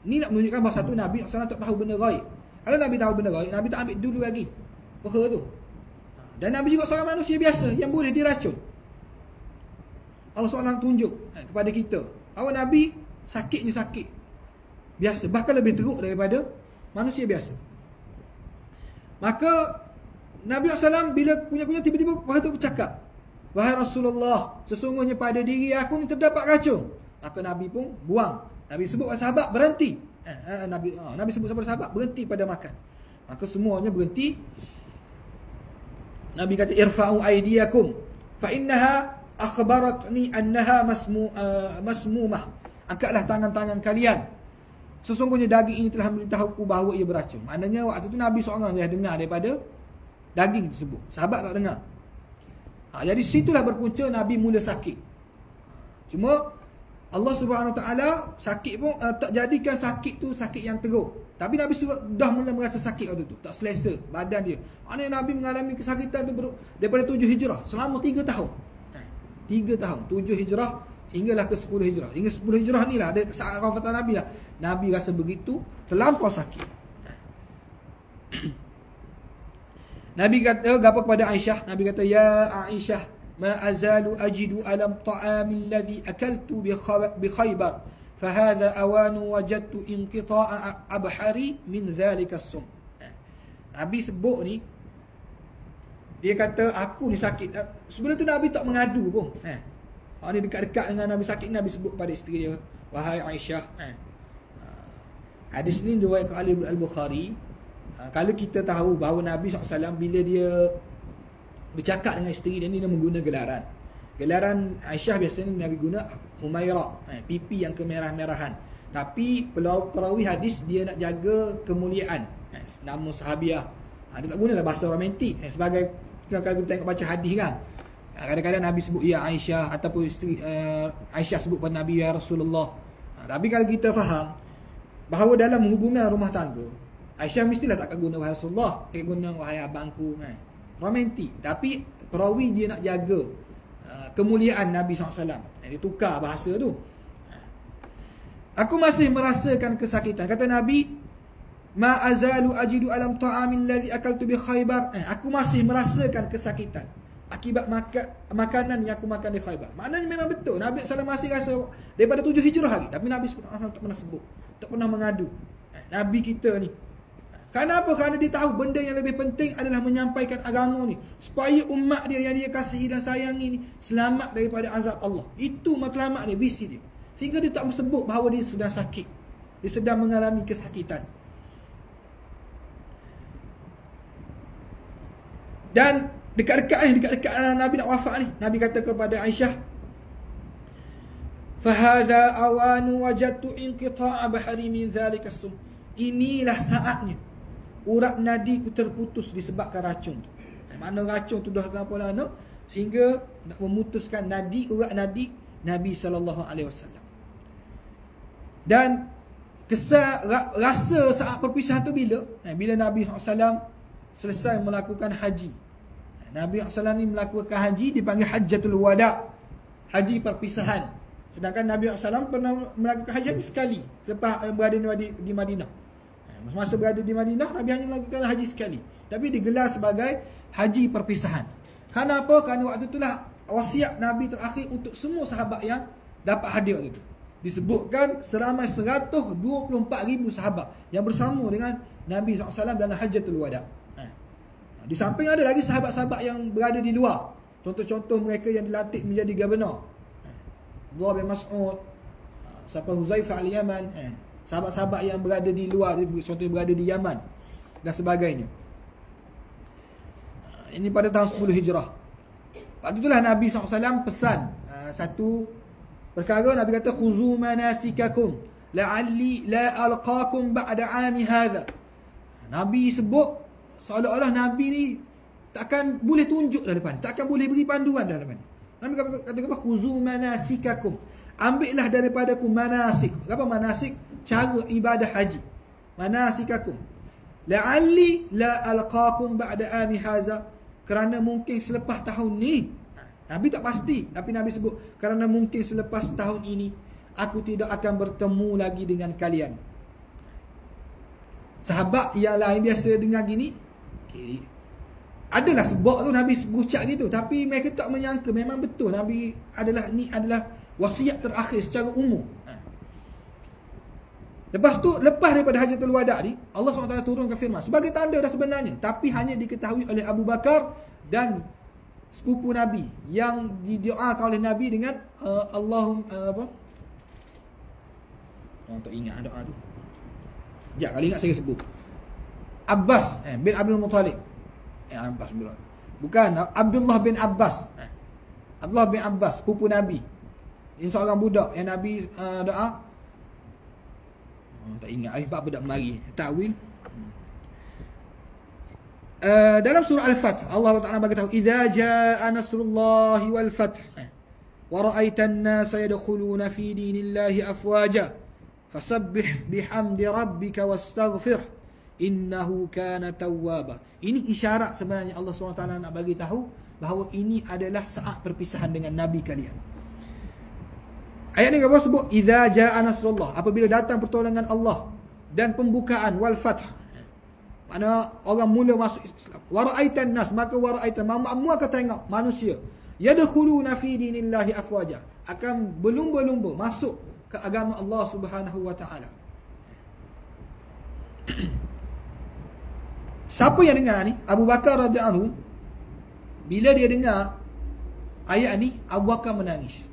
Ni nak menunjukkan bahawa satu, Nabi SAW tak tahu benda gaib. Kalau Nabi tahu benda gaib, Nabi tak ambil dulu lagi peha tu. Dan Nabi juga seorang manusia biasa yang boleh diracun. Allah SWT tunjuk kepada kita bahawa Nabi sakitnya sakit biasa, bahkan lebih teruk daripada manusia biasa. Maka Nabi SAW bila kunyah-kunyah tiba-tiba tu bercakap, wahai Rasulullah, sesungguhnya pada diri aku ni terdapat racun. Maka Nabi pun buang. Nabi sebut kepada sahabat berhenti. Nabi sebut kepada sahabat berhenti pada makan. Maka semuanya berhenti. Nabi kata irfa'u aydiyakum fa innaha akhbaratni annaha masmumah. Angkatlah tangan-tangan kalian, sesungguhnya daging ini telah memberitahuku bahawa ia beracun. Maknanya waktu tu Nabi seorang yang dengar daripada daging tersebut. Sahabat tak dengar. Jadi situlah berpunca Nabi mula sakit. Cuma Allah Subhanahu Wa Taala sakit pun tak jadikan sakit tu sakit yang teruk. Tapi Nabi dah mula merasa sakit waktu tu, tak selesa badan dia. Maknanya Nabi mengalami kesakitan tu daripada 7 Hijrah selama 3 tahun. 3 tahun, 7 Hijrah hinggalah ke 10 Hijrah. Hingga 10 Hijrah ni lah ada saat wafatan Nabi lah. Nabi rasa begitu terlampau sakit. Nabi kata apa kepada Aisyah? Nabi kata, ya Aisyah, ma azalu ajidu alam ta'amil ladhi akaltu bi Khaybar, fahadha awanu wajadtu inqita'a abhari min dhalika as-sum. Nabi sebut ni, dia kata aku ni sakit. Sebelum tu Nabi tak mengadu pun. Ni dekat-dekat dengan Nabi sakit, Nabi sebut pada isteri dia, wahai Aisyah. Hadis ni diriwayatkan oleh Al-Bukhari. Kalau kita tahu bahawa Nabi SAW bila dia bercakap dengan isteri dia ni, dia menggunakan gelaran. Gelaran Aisyah biasanya Nabi guna Humairah, pipi yang kemerah-merahan. Tapi perawi hadis dia nak jaga kemuliaan, nama sahabiah. Dia tak gunalah bahasa romantik. Sebagai kalau kita tengok baca hadis kan, kadang-kadang Nabi sebut ya Aisyah, ataupun isteri Aisyah sebut pada Nabi ya Rasulullah. Tapi kalau kita faham bahawa dalam hubungan rumah tangga, Aisyah mestilah tak akan guna wahai Rasulullah, dia guna wahai abangku, romantik. Tapi perawi dia nak jaga kemuliaan Nabi SAW. Dia tukar bahasa tu. Aku masih merasakan kesakitan. Kata Nabi, ma azalu ajidu alam ta'amil ladhi akaltu bi Khaybar. Aku masih merasakan kesakitan akibat makanan yang aku makan di Khaybar. Maknanya memang betul Nabi SAW masih rasa daripada 7 Hijrah hari. Tapi Nabi tak pernah sebut, tak pernah mengadu. Nabi kita ni, kenapa? Kerana dia tahu benda yang lebih penting adalah menyampaikan agama ni, supaya umat dia yang dia kasihi dan sayangi ni selamat daripada azab Allah. Itu matlamat dia, visi dia. Sehingga dia tak sebut bahawa dia sedang sakit, dia sedang mengalami kesakitan. Dan dekat-dekat Nabi nak wafat ni, Nabi kata kepada Aisyah, fahadha awanu wajadtu inqita'a bahari min dhalika as-sum. Inilah saatnya urat nadiku terputus disebabkan racun tu. Mana racun tu dah terlampau lama sehingga nak memutuskan urat nadi Nabi SAW. Dan rasa saat perpisahan tu bila Nabi SAW selesai melakukan haji. Nabi SAW ni melakukan haji dipanggil Hajjatul Wada', haji perpisahan. Sedangkan Nabi SAW pernah melakukan haji sekali selepas berada di Madinah. Masa berada di Madinah, Nabi hanya melakukan haji sekali, tapi digelar sebagai haji perpisahan. Kenapa? Kerana waktu itulah wasiat Nabi terakhir untuk semua sahabat yang dapat hadir waktu itu. Disebutkan seramai 124,000 sahabat yang bersama dengan Nabi SAW dalam Hajjatul Wada'. Di samping ada lagi sahabat-sahabat yang berada di luar. Contoh-contoh mereka yang dilantik menjadi governor, Abdullah bin Mas'ud, siapa Huzaifah al-Yaman, sahabat-sahabat yang berada di luar, contohnya berada di Yaman dan sebagainya. Ini pada tahun 10 Hijrah. Waktu itulah Nabi SAW pesan satu perkara. Nabi kata, khuzu manasikakum la'alli la alqakum ba'da 'ami hadha. Nabi sebut seolah-olah Nabi ni takkan boleh tunjuk dah depan, takkan boleh beri panduan dah depan. Nabi kata apa? Khuzu manasikakum, ambillah daripadaku manasik. Apa manasik? Cara ibadah haji. Manasikakum la'alli la alqakum ba'da 'ami hadza, kerana mungkin selepas tahun ni. Nabi tak pasti, tapi Nabi sebut kerana mungkin selepas tahun ini aku tidak akan bertemu lagi dengan kalian. Sahabat yang lain biasa dengar gini, okay, adalah sebab tu Nabi ucap gitu, tapi mereka tak menyangka memang betul Nabi ni adalah wasiat terakhir secara umum. Lepas tu, lepas daripada Hajjatul Wada' ni, Allah SWT turunkan firman sebagai tanda dah sebenarnya, tapi hanya diketahui oleh Abu Bakar dan sepupu Nabi yang didoakan oleh Nabi dengan Allahumma orang tak ingat doa tu. Sekejap, kalau ingat saya sebut. Abbas bin Abdul Muttalib. Abbas bukan, Abdullah bin Abbas. Abdullah bin Abbas, sepupu Nabi. Ini seorang budak yang Nabi doa. Tak ingat apa budak mari. Ta'wil. Dalam surah Al-Fath, Allah Ta'ala bagi tahu, "Idza jaa nasrullahi wal fath wa ra'aitan nasa yadkhuluna fi dinillahi afwaja fasabbih bihamdi rabbika wastaghfir innahu kana tawwaba." Ini isyarat sebenarnya Allah SWT nak bagi tahu bahawa ini adalah saat perpisahan dengan Nabi kalian. Ayat ni Allah sebut idza jaa nasrullah, apabila datang pertolongan Allah dan pembukaan, wal fath, mana orang mula masuk Islam. Wa ra'aitan nas, maka wa ra'aitan, makmu akan tengok manusia yadkhuluna fi dinillahi afwaja, akan berlumba-lumba masuk ke agama Allah Subhanahu wa taala. Siapa yang dengar ni? Abu Bakar radhiyallahu anhu, bila dia dengar ayat ni, Abu Bakar menangis.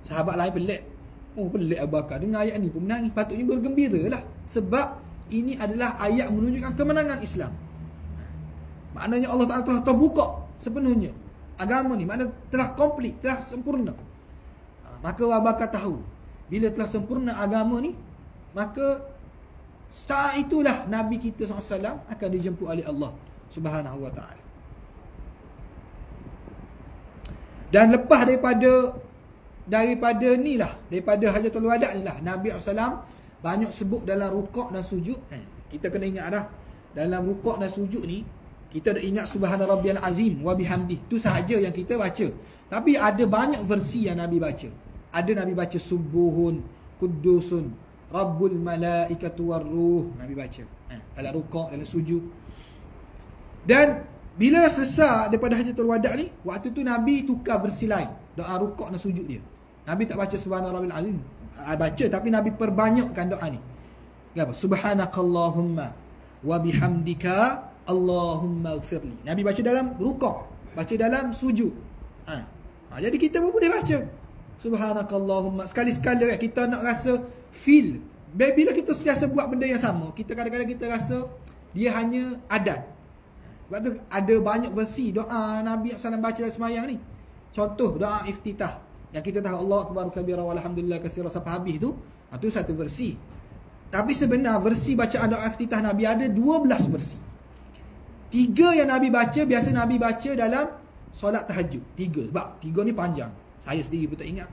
Sahabat lain pelik. Oh, pelik Abu Bakar dengar ayat ni pun menangis. Patutnya bergembira lah, sebab ini adalah ayat menunjukkan kemenangan Islam. Maknanya Allah Ta'ala telah terbuka sepenuhnya agama ni, maknanya telah komplit, telah sempurna. Maka Abu Bakar tahu, bila telah sempurna agama ni, maka saat itulah Nabi kita SAW akan dijemput oleh Allah Subhanahu wa Ta'ala. Dan lepas daripada ni lah, daripada Hajjatul Wada' ni lah, Nabi SAW banyak sebut dalam rukuk dan sujud. Kita kena ingat dah, dalam rukuk dan sujud ni, kita dah ingat Subhana Rabbiyal Azim wa bihamdih. Itu sahaja yang kita baca. Tapi ada banyak versi yang Nabi baca. Ada Nabi baca Subuhun, Kudusun, Rabbul Malaikatu Warruh. Nabi baca dalam rukuk, dalam sujud. Dan bila selesai daripada Hajjatul Wada' ni, waktu tu Nabi tukar versi lain, doa rukuk dan sujud dia. Nabi tak baca Subhana Rabbil Azim, baca, tapi Nabi perbanyakkan doa ni. Apa? Subhanakallahumma wa bihamdika Allahumma ighfirli. Nabi baca dalam rukuk, baca dalam sujud. Jadi kita pun boleh baca Subhanakallahumma. Sekali-sekala kita nak rasa feel. Bila kita sentiasa buat benda yang sama, kita kadang-kadang kita rasa dia hanya adat. Sebab tu ada banyak versi doa Nabi SAW baca dalam semayang ni. Contoh doa iftitah yang kita tahu, Allah akbar kabira walhamdulillah katsira, sampai habis tu. Itu satu versi. Tapi sebenar versi bacaan doa iftitah Nabi ada 12 versi. 3 yang Nabi baca, biasa Nabi baca dalam solat tahajud. 3, sebab 3 ni panjang. Saya sendiri pun tak ingat.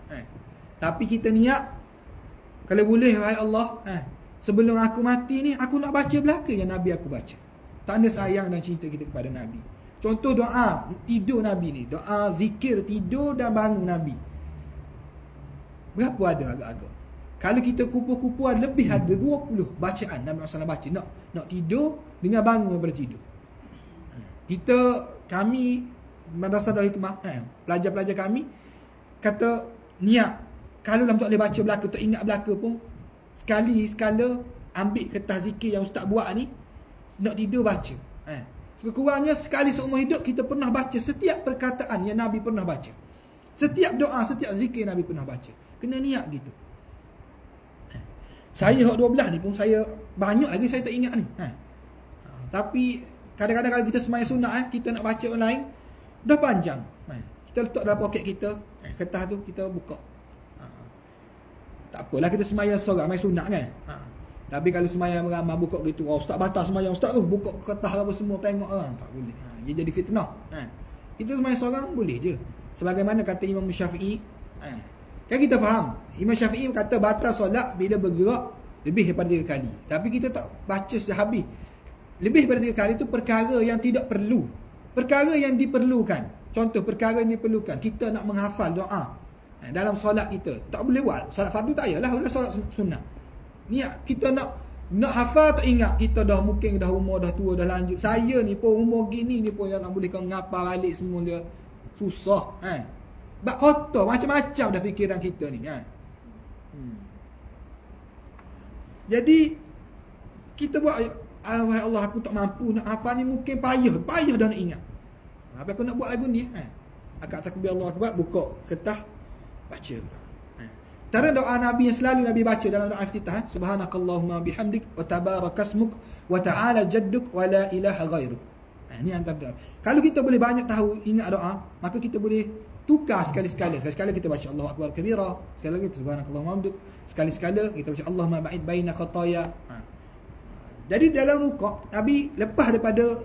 Tapi kita niat, kalau boleh wahai Allah, sebelum aku mati ni, aku nak baca belaka yang Nabi aku baca. Tanda sayang dan cinta kita kepada Nabi. Contoh doa tidur Nabi ni, doa zikir tidur dan bangun Nabi. Berapa ada agak-agak? Kalau kita kumpul-kumpul, lebih ada 20 bacaan Nabi SAW baca. Nak tidur dengan bangun daripada tidur. Kami Madrasah Darul Hikmah, pelajar-pelajar kami kata niat, kalau tak boleh baca belaka, tak ingat belaka pun, sekali-sekala ambil kertas zikir yang ustaz buat ni, nak tidur baca. Sekurang-kurangnya sekali seumur hidup kita pernah baca setiap perkataan yang Nabi pernah baca. Setiap doa, setiap zikir Nabi pernah baca. Kena niat gitu. Saya hak 12 ni pun saya banyak lagi saya tak ingat ni. Tapi kadang-kadang kalau kita semayang sunat, kita nak baca online, dah panjang. Kita letak dalam poket kita, kertas tu kita buka. Tak apalah kita semayang seorang, main sunat kan. Tapi kalau semayang ramai buka gitu, ustaz batas semayang ustaz tu, buka kertas apa semua tengok orang, tak boleh. Dia jadi fitnah. Kita semayang seorang boleh je. Sebagaimana kata Imam Syafi'i, kan kita faham, Imam Syafi'i kata batas solat bila bergerak lebih daripada 3 kali. Tapi kita tak baca sehabis. Lebih daripada 3 kali tu perkara yang tidak perlu. Perkara yang diperlukan. Contoh perkara yang diperlukan, kita nak menghafal doa dalam solat kita, tak boleh buat. Solat fardu tak payahlah, solat sunat. Niat kita nak Nak hafal tak ingat, kita dah mungkin dah umur dah tua, dah lanjut. Saya ni pun umur gini ni pun yang nak boleh kau ngapal balik semua dia susah. Bak kotor macam-macam dah fikiran kita ni. Jadi kita buat, wahai Allah aku tak mampu nak hafal ni, mungkin payah dah nak ingat. Apa aku nak buat lagu ni? Akak takbir Allah akbar, buka kertas, baca. Antara doa Nabi yang selalu Nabi baca dalam doa iftitah, subhanakallahumma bihamdik wa tabarakasmuk wa ta'ala jadduk wa la ilaha ghairuk. Ini antara doa. Kalau kita boleh banyak tahu ingat doa, maka kita boleh tukar sekali-sekala. Sekali-sekala kita baca Allahu akbar kabira, sekali lagi subhanakallahumma bihamdik, sekali-sekala kita baca Allahumma ba'id baina khataya. Jadi dalam rukuk Nabi lepas daripada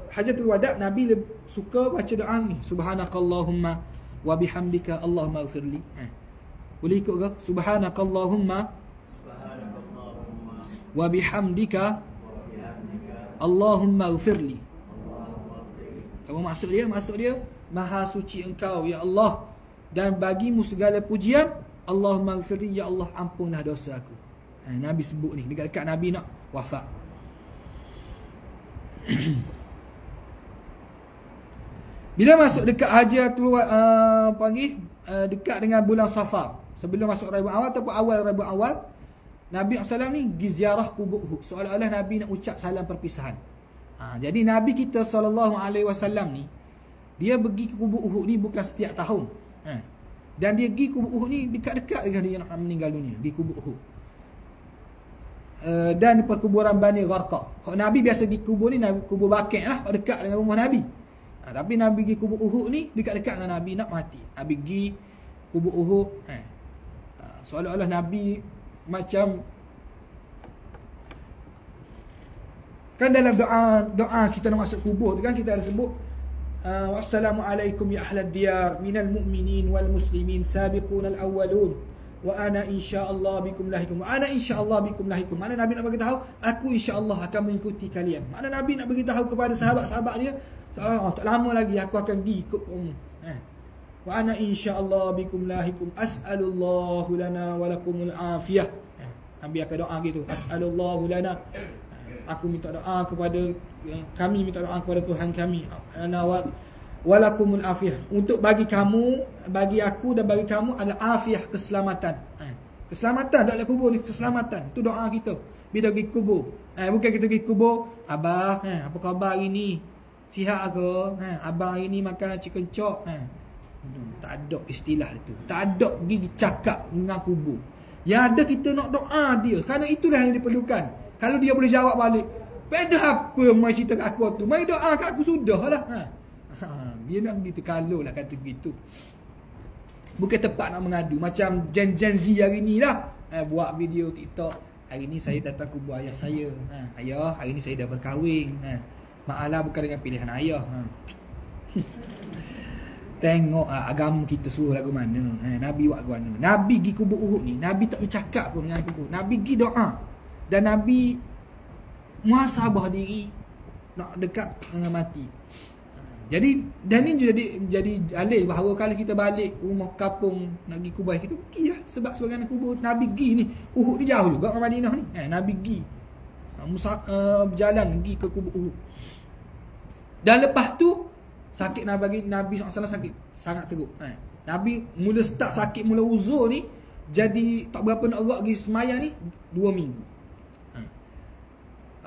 hajatul wada, Nabi suka baca doa ni, subhanakallahumma wa bihamdika Allahumma ighfirli. Boleh ikut ke? Subhanakallahumma wa bihamdika Allahumma ighfirli. Apa maksud dia? Maksud dia, maha suci engkau ya Allah, dan bagimu segala pujian. Allahumma ighfirli, ya Allah ampunlah dosa aku. Nabi sebut ni dekat Nabi nak wafat. Bila masuk dekat hajatul dekat dengan bulan Safar, sebelum masuk Rabiul Awal ataupun awal Rabiul Awal, Nabi SAW ni pergi ziarah kubur Uhud, seolah-olah Nabi nak ucap salam perpisahan. Jadi Nabi kita SAW ni, dia pergi ke kubur Uhud ni bukan setiap tahun. Dan dia pergi kubur Uhud ni dekat-dekat dengan dia nak meninggal dunia, di kubur Uhud. Dan di perkuburan Bani Gharqa. Kalau Nabi biasa pergi kubur ni, kubur Baqi' lah, dekat dengan rumah Nabi. Tapi Nabi pergi kubur Uhud ni dekat-dekat dengan Nabi nak mati. Nabi pergi kubur Uhud. Seolah-olah Nabi macam, kan dalam doa kita nak masuk kubur tu kan, kita ada sebut wassalamualaikum ya ahlad diyar minal mu'minin wal muslimin sabiqunal awwalun wa ana insyaallah bikum lahikum. Wa ana insyaallah bikum lahikum. Mana Nabi nak bagi tahu, aku insyaallah akan mengikuti kalian. Mana Nabi nak bagi tahu kepada sahabat-sahabat dia, tak lama lagi aku akan pergi ikut kamu. Wa ana insyaallah bikum lahikum as'alullahu lana wa lakumul afiyah. Nabi akan doa gitu, as'alullahu lana, aku minta doa kepada kami, minta doa kepada Tuhan kami, ana wa lakumul afiyah, untuk bagi kamu, bagi aku dan bagi kamu al-afiyah, keselamatan. Keselamatan dalam kubur ni, keselamatan. Tu doa kita bila pergi kubur. Bukan kita pergi kubur, abah, apa khabar hari ni? Sihat ke? Abang hari ni makan chicken chop. Tak ada istilah itu. Tak ada pergi cakap dengan kubur. Yang ada kita nak doa dia. Kerana itulah yang diperlukan. Kalau dia boleh jawab balik, pada apa mai cerita kat aku tu? Mai doa kat aku sudahlah. Dia nak begitu, kalau lah kata begitu. Bukan tempat nak mengadu. Macam Gen Z hari ni lah. Buat video TikTok. Hari ni saya datang kubur ayah saya. Ayah, hari ni saya dah berkahwin. Maaflah bukan dengan pilihan ayah. Tengok agama kita suruh lagu mana. Nabi buat lagu mana. Nabi pergi kubur Uhud ni, Nabi tak bercakap pun dengan kubur. Nabi pergi doa. Dan Nabi muhasabah diri nak dekat dengan mati. Jadi, dan ni jadi dalil bahawa kalau kita balik rumah kampung nak pergi kubur kita, pergi lah. Sebab sebagian kubur Nabi pergi ni, Uhud ni jauh juga dengan Madinah ni. Nabi pergi berjalan pergi ke kubur Uhud. Dan lepas tu sakit Nabi SAW sakit sangat teruk. Nabi mula start sakit, mula uzur ni, jadi tak berapa nak gerak pergi semayang ni 2 minggu.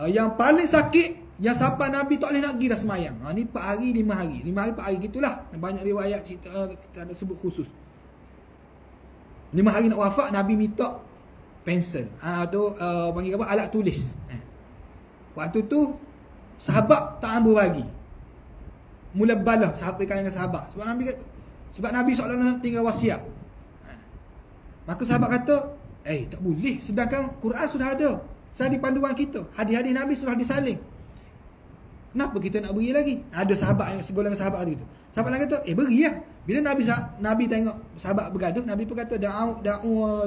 Yang paling sakit, yang sampai Nabi tak boleh nak pergi dah semayang. Ni 4 hari 5 hari. 5 hari 4 hari gitulah. Banyak riwayat cerita, kita ada sebut khusus. 5 hari nak wafat, Nabi minta pensel. Atau panggil apa, alat tulis. Waktu tu sahabat tak ambil bagi. Mula balah sahabat dengan sahabat. Sebab Nabi SAW nak tinggal wasiat. Maka sahabat kata, tak boleh, sedangkan Quran sudah ada. Sadi panduan kita, hadis-hadis Nabi sudah disalin. Kenapa kita nak beri lagi? Ada sahabat yang segolongan sahabat ada gitu. Sahabat lain kata, beri lah. Bila Nabi tengok sahabat bergaduh, Nabi pun kata,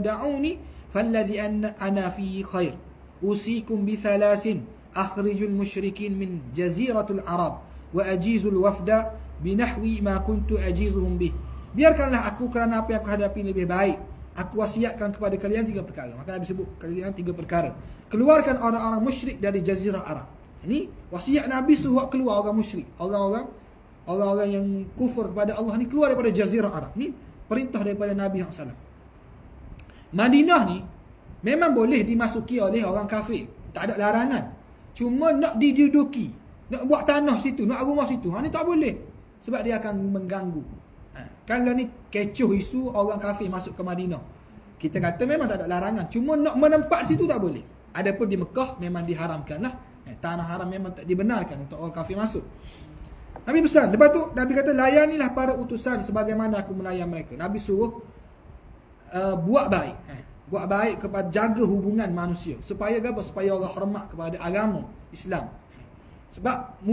da'uni falladhi ana fihi khair. Usikum bi thalasin, akhrijul musyrikin min jaziratul Arab wa ajizul wafda binahwi ma kuntu ajizuhum bih. Biarkanlah aku kerana apa yang aku hadapi lebih baik. Aku wasiatkan kepada kalian 3 perkara. Maka Nabi sebut kalian 3 perkara. Keluarkan orang-orang musyrik dari jazirah Arab. Ini wasiat Nabi suruh keluar orang musyrik. Orang-orang yang kufur kepada Allah ni keluar daripada jazirah Arab. Ni perintah daripada Nabi SAW. Madinah ni memang boleh dimasuki oleh orang kafir. Tak ada larangan. Cuma nak diduduki, nak buat tanah situ, nak rumah situ, ni tak boleh. Sebab dia akan mengganggu. Kalau ni kecoh isu orang kafir masuk ke Madinah, kita kata memang tak ada larangan. Cuma nak menempat situ tak boleh. Adapun di Mekah memang diharamkan lah. Tanah haram memang tak dibenarkan untuk orang kafir masuk. Nabi pesan. Lepas tu Nabi kata, layanilah para utusan sebagaimana aku melayan mereka. Nabi suruh buat baik. Buat baik kepada, jaga hubungan manusia. Supaya apa? Supaya orang hormat kepada agama Islam. Sebab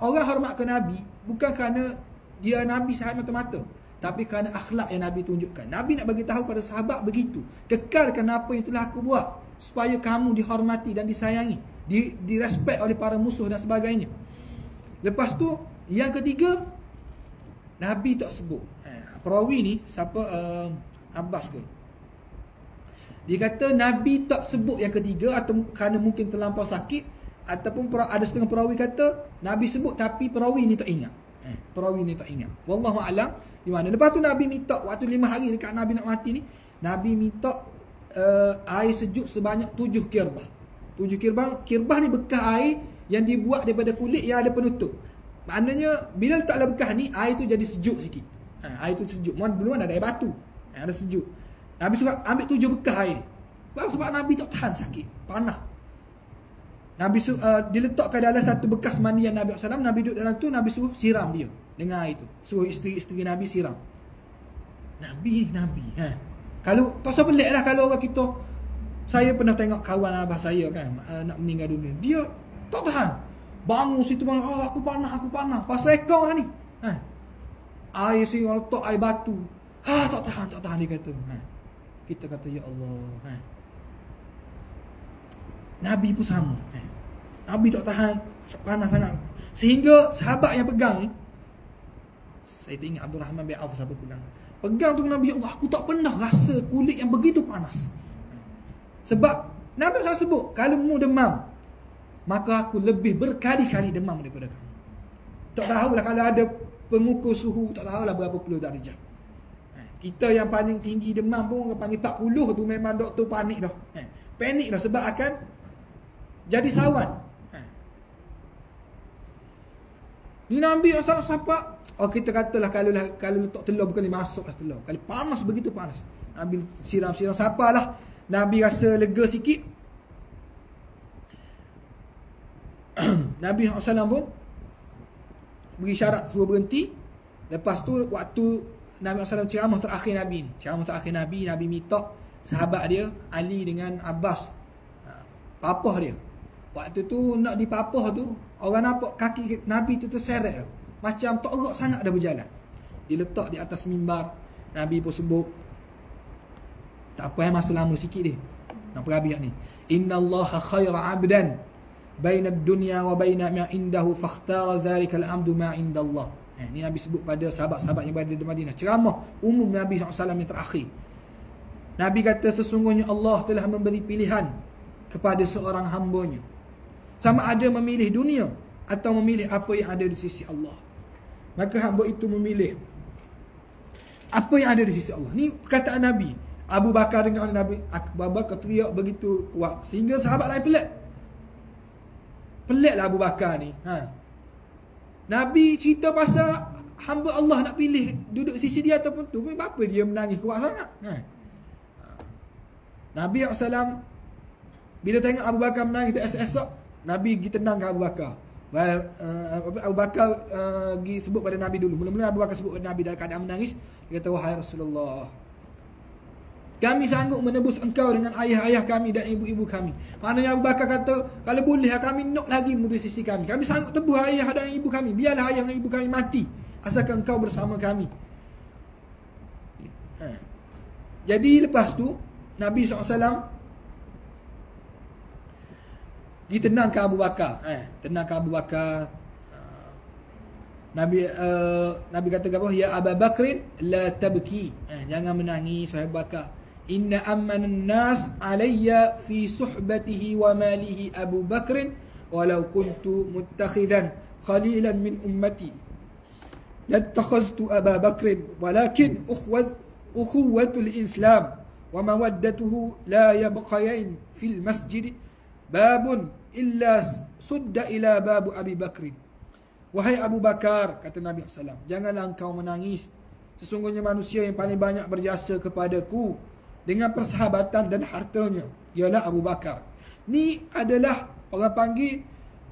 orang hormat ke Nabi bukan kerana dia Nabi sahabat mata-mata, tapi kerana akhlak yang Nabi tunjukkan. Nabi nak bagi tahu pada sahabat begitu. Kekalkan apa yang telah aku buat supaya kamu dihormati dan disayangi, direspek oleh para musuh dan sebagainya. Lepas tu yang ketiga, Nabi tak sebut. Perawi ni siapa? Abbas ke? Dia kata Nabi tak sebut yang ketiga atau kerana mungkin terlampau sakit, ataupun ada setengah perawi kata Nabi sebut tapi perawi ni tak ingat. Perawi ni tak ingat. Wallahu a'lam di mana. Lepas tu Nabi minta waktu 5 hari dekat Nabi nak mati ni, Nabi minta air sejuk sebanyak 7 kirbah. 7 kirbah. Kirbah ni bekas air yang dibuat daripada kulit yang ada penutup. Maknanya bila letaklah bekas ni, air tu jadi sejuk sikit. Air tu sejuk. Belum ada air batu. Ada sejuk. Nabi suruh ambil 7 bekas air ni. Sebab Nabi tak tahan sakit, panah. Nabi diletakkan dalam satu bekas mandian Nabi SAW. Nabi duduk dalam tu, Nabi suruh siram dia dengan air tu. Suruh isteri-isteri Nabi siram. Nabi. Kalau tak usah pelik lah kalau orang kita. Saya pernah tengok kawan abah saya kan, nak meninggal dunia. Dia tak tahan. Bangun situ bangun, aku panah. Pasal ekor dah ni. Air siram, letak air batu. Tak tahan dia kata. Kita kata ya Allah. Nabi pun sama. Nabi tak tahan, panas sangat. Sehingga sahabat yang pegang ni, saya ingat Abdul Rahman bin Auf siapa pegang. Pegang tu Nabi, Allah, aku tak pernah rasa kulit yang begitu panas. Sebab Nabi SAW sebut, kalau mu demam, maka aku lebih berkali-kali demam daripada kamu. Tak tahulah kalau ada pengukur suhu, tak tahulah berapa puluh darjah. Kita yang paling tinggi demam pun orang panggil 40 tu memang doktor panik dah. Panik dah sebab akan jadi sawan. Ni Nabi SAW siapa? Kita katalah kalau letak telur bukan dia masuklah telur. Kalau panas begitu panas. Nabi siram siapalah. Nabi rasa lega sikit. Nabi SAW pun beri syarat suruh berhenti. Lepas tu waktu Nabi SAW ceramah terakhir Nabi ni. Ceramah terakhir Nabi minta sahabat dia Ali dengan Abbas, papah dia. Waktu tu nak dipapah tu, orang nampak kaki Nabi tu terseret dah. Macam tak erat sangat dah berjalan. Diletak di atas mimbar. Nabi pun sebut, tak apa masa lama sikit dia. Nak perabiak ni. Inna Allaha khaira abdan baina dunya wa baina ma indahu fakhtara dhalika al-amdu ma inda Allah. Ni Nabi sebut pada sahabat-sahabat yang berada di Madinah. Ceramah umum Nabi SAW yang terakhir. Nabi kata sesungguhnya Allah telah memberi pilihan kepada seorang hambanya. Sama ada memilih dunia atau memilih apa yang ada di sisi Allah. Maka hamba itu memilih apa yang ada di sisi Allah. Ni perkataan Nabi. Abu Bakar dengan Nabi, Abu Bakar teriak begitu kuat sehingga sahabat lain pelik. Peliklah Abu Bakar ni. Nabi cerita pasal hamba Allah nak pilih duduk sisi dia ataupun tu, apa dia menangis kuat sangat? Nabi SAW bila tengok Abu Bakar menangis esok, Nabi pergi tenangkan Abu Bakar. Abu Bakar pergi sebut pada Nabi dulu. Mula-mula Abu Bakar sebut pada Nabi dalam keadaan menangis. Dia kata, wahai Rasulullah, kami sanggup menebus engkau dengan ayah-ayah kami dan ibu-ibu kami. Maknanya Abu Bakar kata, kalau boleh kami nak lagi menebus sisi kami. Kami sanggup tebus ayah dan ibu kami. Biarlah ayah dan ibu kami mati, asalkan engkau bersama kami. Jadi lepas tu Nabi SAW ditenangkan Abu Bakar. Tenangkan Abu Bakar. Nabi kata apa? Ya Abu Bakrin la tabki. Jangan menangis wahai Abu Bakar. inna ammanan nas alayya fi suhbatihi wa malihi Abu Bakr walau kuntu muttakhidan khalilan min ummati lattakhaztu Aba Bakr walakin ukhuwatul Islam wa mawaddatuhu la yabqayain fil masjid babun illa sudda ila babu Abi Bakr. Wahai Abu Bakar, kata Nabi SAW, janganlah engkau menangis. Sesungguhnya manusia yang paling banyak berjasa kepadaku dengan persahabatan dan hartanya ialah Abu Bakar. Ni adalah orang panggil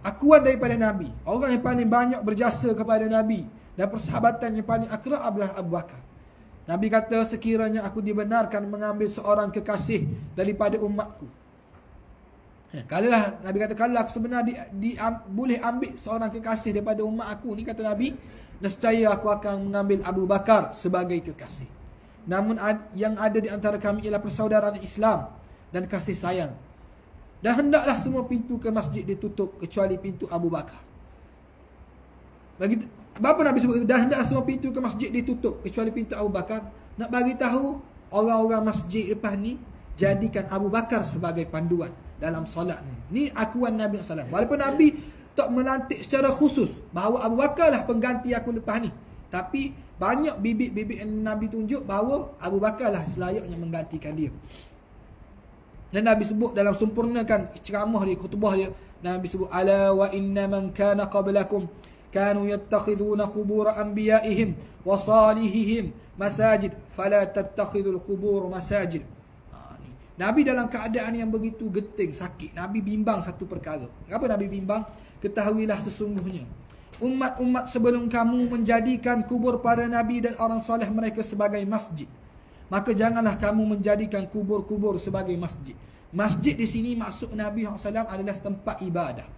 akuan daripada Nabi. Orang yang paling banyak berjasa kepada Nabi dan persahabatan yang paling akrab adalah Abu Bakar. Nabi kata, sekiranya aku dibenarkan mengambil seorang kekasih daripada umatku. Kalaulah Nabi kata, kalau aku sebenarnya boleh ambil seorang kekasih daripada umat aku ni, kata Nabi, nescaya aku akan mengambil Abu Bakar sebagai kekasih. Namun yang ada di antara kami ialah persaudaraan Islam dan kasih sayang. Dan hendaklah semua pintu ke masjid ditutup kecuali pintu Abu Bakar. Apa Nabi sebut itu? Dan hendaklah semua pintu ke masjid ditutup kecuali pintu Abu Bakar. Nak bagi tahu orang-orang masjid lepas ni, jadikan Abu Bakar sebagai panduan dalam solat ni. Ni akuan Nabi SAW. Walaupun Nabi tak melantik secara khusus bahawa Abu Bakar lah pengganti aku lepas ni, tapi banyak bibit-bibit yang Nabi tunjuk bahawa Abu Bakar lah selayaknya menggantikan dia. Dan Nabi sebut dalam sempurnakan ceramah dia, khutbah dia, Nabi sebut, ala wa inna man kana qablakum kanu yattakhiduna qubur anbiya'ihim wa salihihim masajid fala tattakhidul qubur masajid. Nabi dalam keadaan yang begitu geting, sakit, Nabi bimbang satu perkara. Apa Nabi bimbang? Ketahuilah sesungguhnya umat-umat sebelum kamu menjadikan kubur para Nabi dan orang soleh mereka sebagai masjid. Maka janganlah kamu menjadikan kubur-kubur sebagai masjid. Masjid di sini maksud Nabi SAW adalah tempat ibadah.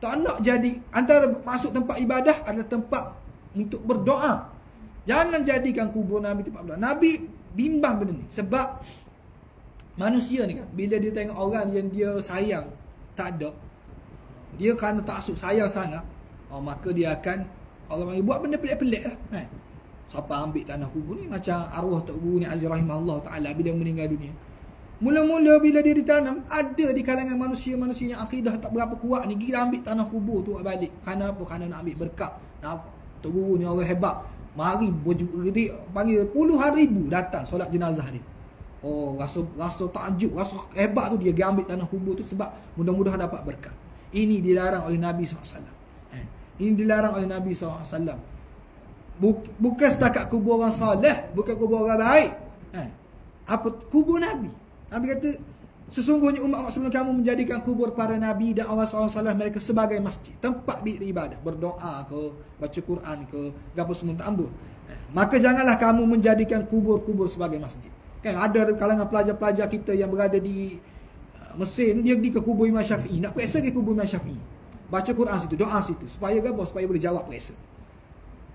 Tak nak jadi, antara masuk tempat ibadah adalah tempat untuk berdoa. Jangan jadikan kubur Nabi tempat berdoa. Nabi bimbang benda ni. Sebab manusia ni kan, bila dia tengok orang yang dia sayang tak ada, dia kerana tak taksub sayang sangat, maka dia akan, orang panggil, buat benda pelik-pelik lah. Siapa ambil tanah kubur ni? Macam arwah Tok Guru ni Aziz Rahimahullah Ta'ala bila meninggal dunia. Mula-mula bila dia ditanam, ada di kalangan manusia-manusia yang akidah tak berapa kuat ni, gila ambil tanah kubur tu balik. Kerana apa? Kerana nak ambil berkat. Tok Guru ni orang hebat. Mari dia panggil puluhan ribu datang solat jenazah dia. Rasa takjub, rasa hebat tu, dia ambil tanah kubur tu sebab mudah-mudahan dapat berkat. Ini dilarang oleh Nabi SAW. Ini dilarang oleh Nabi SAW. Bukan setakat kubur orang salih, bukan kubur orang baik. Apa? Kubur Nabi. Nabi kata, sesungguhnya umat sebelum kamu menjadikan kubur para Nabi dan orang salih mereka sebagai masjid, tempat beribadah, berdoa ke, baca Quran ke, apa semua tak ambul. Maka janganlah kamu menjadikan kubur-kubur sebagai masjid. Kan ada kalangan pelajar-pelajar kita yang berada di Mesir, dia pergi ke kubur Imam Syafi'i, nak periksa ke kubur Imam Syafi'i, baca Quran situ, doa situ, supaya apa? Supaya boleh jawab periksa.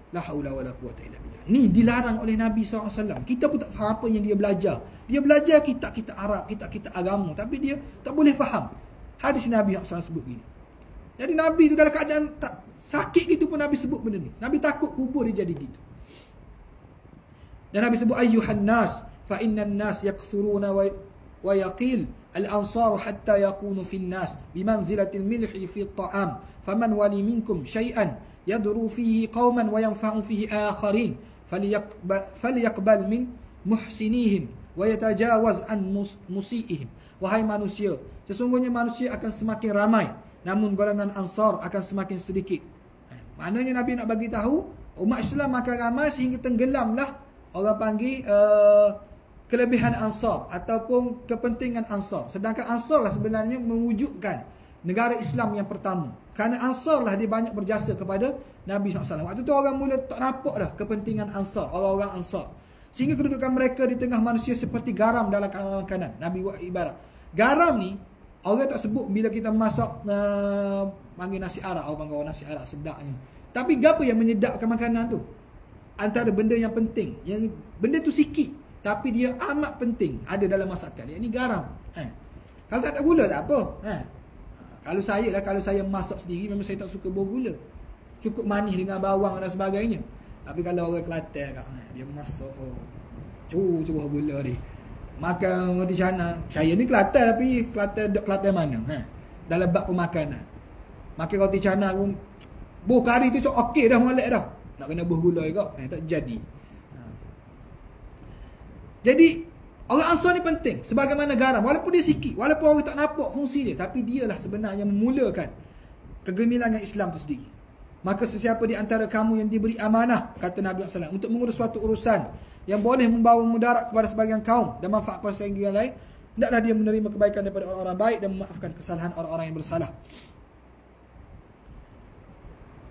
La haula wala quwwata illa billah. Ni dilarang oleh Nabi SAW. Kita pun tak faham apa yang dia belajar. Dia belajar kitab-kitab Arab, kitab-kitab agama, tapi dia tak boleh faham hadis Nabi SAW sebut gini. Jadi Nabi tu dalam keadaan tak sakit gitu pun Nabi sebut benda ni. Nabi takut kubur dia jadi gitu. Dan Nabi sebut, ayyuhan nas fa innan nas yakthuruna wa yaqil al-ansar hatta yakunu fi an-nas bimanzilatil milhi fi at-ta'am faman wali minkum syai'an yadru fihi qauman wa yanfa'u fihi akharin falyaqbal min muhsinihim wa yatajawaz an musiihim. Wahai manusia, sesungguhnya manusia akan semakin ramai, namun golongan ansar akan semakin sedikit. Maknanya Nabi nak bagi tahu umat Islam akan ramai sehingga tenggelamlah orang panggil kelebihan ansar ataupun kepentingan ansar. Sedangkan ansar lah sebenarnya mewujudkan negara Islam yang pertama. Kerana ansar lah dia banyak berjasa kepada Nabi SAW. Waktu tu orang mula tak nampak dah kepentingan ansar, orang-orang ansar. Sehingga kedudukan mereka di tengah manusia seperti garam dalam makanan. Nabi buat ibarat. Garam ni, orang tak sebut bila kita masak panggil nasi arak. Orang panggil nasi arak sedapnya. Tapi apa yang menyedapkan makanan tu? Antara benda yang penting. Yang benda tu sikit, tapi dia amat penting ada dalam masakan. Yang ni garam. Kalau tak ada gula tak apa. Kalau saya masak sendiri, memang saya tak suka bergula. Cukup manis dengan bawang dan sebagainya. Tapi kalau orang Kelantan kat dia masak cuba gula dia. makan roti canai. Saya ni Kelantan tapi Kelantan mana? Dalam bab pemakanan. Makan roti canai pun buh kari tu sok okey dah molek dah. Nak kena buh gula juga. Tak jadi. Jadi orang Ansar ni penting sebagaimana garam, walaupun dia sikit, walaupun orang tak nampak fungsi dia, tapi dialah sebenarnya memulakan kegemilangan Islam tu sendiri. Maka sesiapa di antara kamu yang diberi amanah, kata Nabi SAW, untuk mengurus suatu urusan yang boleh membawa mudarat kepada sebagian kaum dan manfaat kepada sebagian lain, hendaklah dia menerima kebaikan daripada orang-orang baik dan memaafkan kesalahan orang-orang yang bersalah.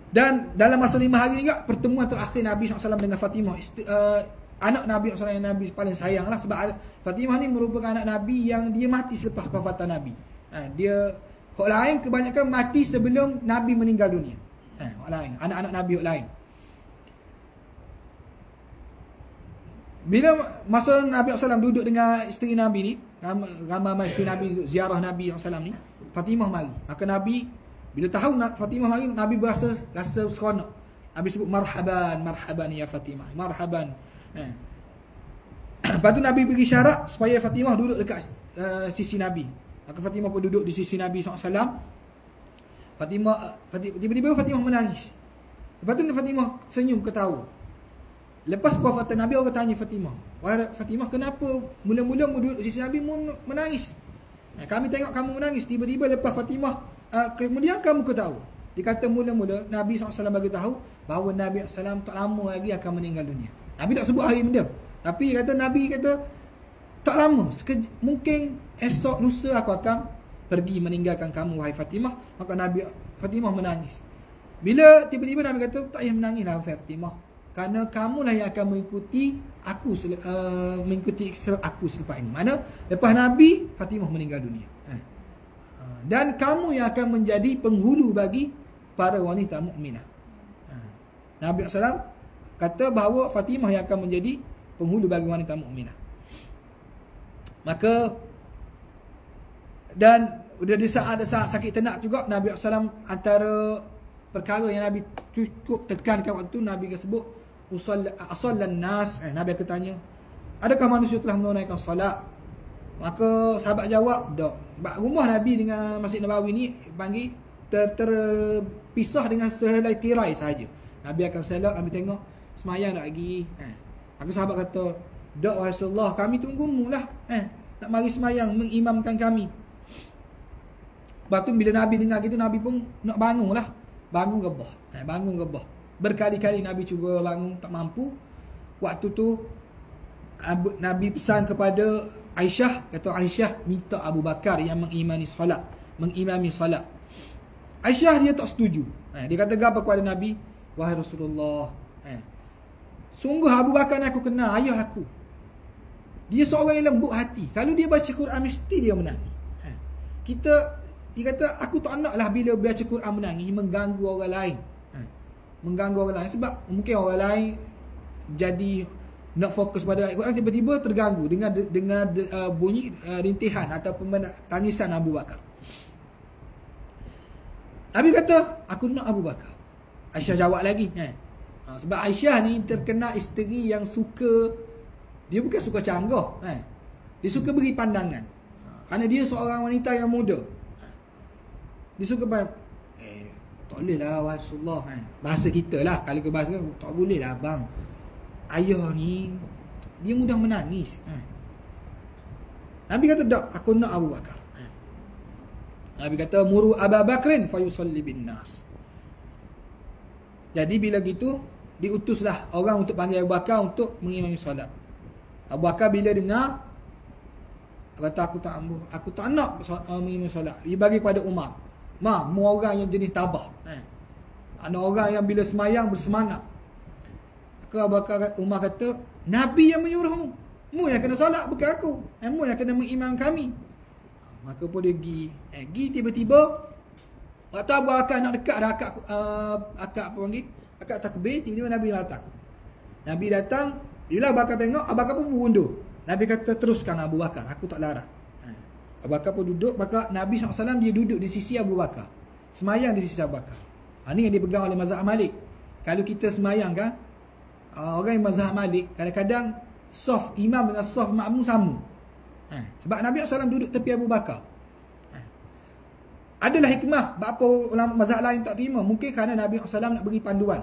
Dan dalam masa 5 hari juga, pertemuan terakhir Nabi SAW dengan Fatimah, anak Nabi SAW yang Nabi paling sayang lah. Sebab Fatimah ni merupakan anak Nabi yang dia mati selepas kewafatan Nabi. Dia, orang lain kebanyakan mati sebelum Nabi meninggal dunia. Orang lain, anak-anak Nabi orang lain. Bila masa Nabi SAW duduk dengan isteri Nabi ni, ramai isteri Nabi duduk ziarah Nabi SAW ni, Fatimah mari. Maka Nabi, bila tahu Fatimah mari, Nabi rasa seronok. Nabi sebut marhaban, marhaban ya Fatimah, marhaban. Lepas tu Nabi beri syarat supaya Fatimah duduk dekat sisi Nabi. Maka Fatimah pun duduk di sisi Nabi SAW. Tiba-tiba Fatimah menangis. Lepas tu Fatimah senyum ketawa. Lepas kewafatan Nabi, orang tanya Fatimah, "Wahai Fatimah, kenapa mula-mula duduk di sisi Nabi menangis? Kami tengok kamu menangis, tiba-tiba lepas Fatimah kemudian kamu ketawa." Dia kata mula-mula Nabi SAW bagi tahu bahawa Nabi SAW tak lama lagi akan meninggal dunia. Nabi tak sebut hari benda, tapi Nabi kata tak lama, mungkin esok lusa aku akan pergi meninggalkan kamu wahai Fatimah. Maka Fatimah menangis. Bila tiba-tiba Nabi kata, tak payah menangislah wahai Fatimah, kerana kamulah yang akan mengikuti aku selepas ini. Mana lepas Nabi, Fatimah meninggal dunia. Dan kamu yang akan menjadi penghulu bagi para wanita mukminah. Nabi SAW kata bahawa Fatimah yang akan menjadi penghulu bagi wanita mukminah. Maka dan di saat ada sakit tenak juga, Nabi SAW antara perkara yang Nabi cukup tekankan waktu tu, Nabi sebut asallan nas. Nabi akan tanya, adakah manusia telah menunaikan solat? Maka sahabat jawab, tak. Sebab rumah Nabi dengan Masjid Nabawi ni panggil terpisah dengan sehelai tirai sahaja. Nabi akan selak, Nabi tengok semayang tak lagi. Maka sahabat kata, tak wahai Rasulullah, kami tunggumu lah, nak mari semayang mengimamkan kami. Lepas tu bila Nabi dengar gitu, Nabi pun nak bangun lah. Bangun rebah. Bangun rebah. Berkali-kali Nabi cuba bangun, tak mampu. Waktu tu Nabi pesan kepada Aisyah, kata Aisyah minta Abu Bakar yang mengimami solat. Aisyah dia tak setuju. Dia kata apa kepada Nabi, wahai Rasulullah, sungguh Abu Bakar ni aku kenal, ayah aku. Dia seorang yang lembut hati. Kalau dia baca Quran mesti dia menangis. Dia kata aku tak naklah bila baca Quran menangis mengganggu orang lain. Mengganggu orang lain sebab mungkin orang lain jadi nak fokus pada ayat Quran, tiba-tiba terganggu dengan bunyi rintihan ataupun tangisan Abu Bakar. Nabi kata aku nak Abu Bakar. Aisyah jawab lagi, sebab Aisyah ni terkenal isteri yang suka, dia bukan suka canggah, dia suka beri pandangan. Kerana dia seorang wanita yang muda, dia suka tak boleh lah wahai Rasulullah, bahasa kita lah, kalau ke bahasa tak boleh lah bang, ayah ni dia mudah menangis. Nabi kata tak, aku nak Abu Bakar. Nabi kata muru Abu Bakrin fayusalli bin nas. Jadi bila gitu diutuslah orang untuk panggil Abu Bakar untuk mengimami solat. Abu Bakar bila dengar kata aku tak nak mengimami solat. Dia bagi pada Umar. Mu orang yang jenis tabah. Ada orang yang bila semayang bersemangat. Maka Abu Bakar, Umar kata, Nabi yang menyuruhmu. Mu yang kena solat, bukan aku. Mu yang kena mengimam kami. Maka pun dia pergi tiba-tiba waktu Abu Bakar nak dekat dah akad takbir, tiba-tiba Nabi datang. Nabi datang, bila Abu Bakar tengok, Abu Bakar pun berundur. Nabi kata teruskan Abu Bakar, aku tak larang. Abu Bakar pun duduk, maka Nabi SAW dia duduk di sisi Abu Bakar, semayang di sisi Abu Bakar. Ini yang dipegang oleh mazhab Malik. Kalau kita semayang kan, orang yang mazhab Malik kadang-kadang saf imam dengan saf makmum sama. Sebab Nabi SAW duduk tepi Abu Bakar. Adalah hikmah berapa ulama mazhab lain tak terima. Mungkin kerana Nabi SAW nak beri panduan,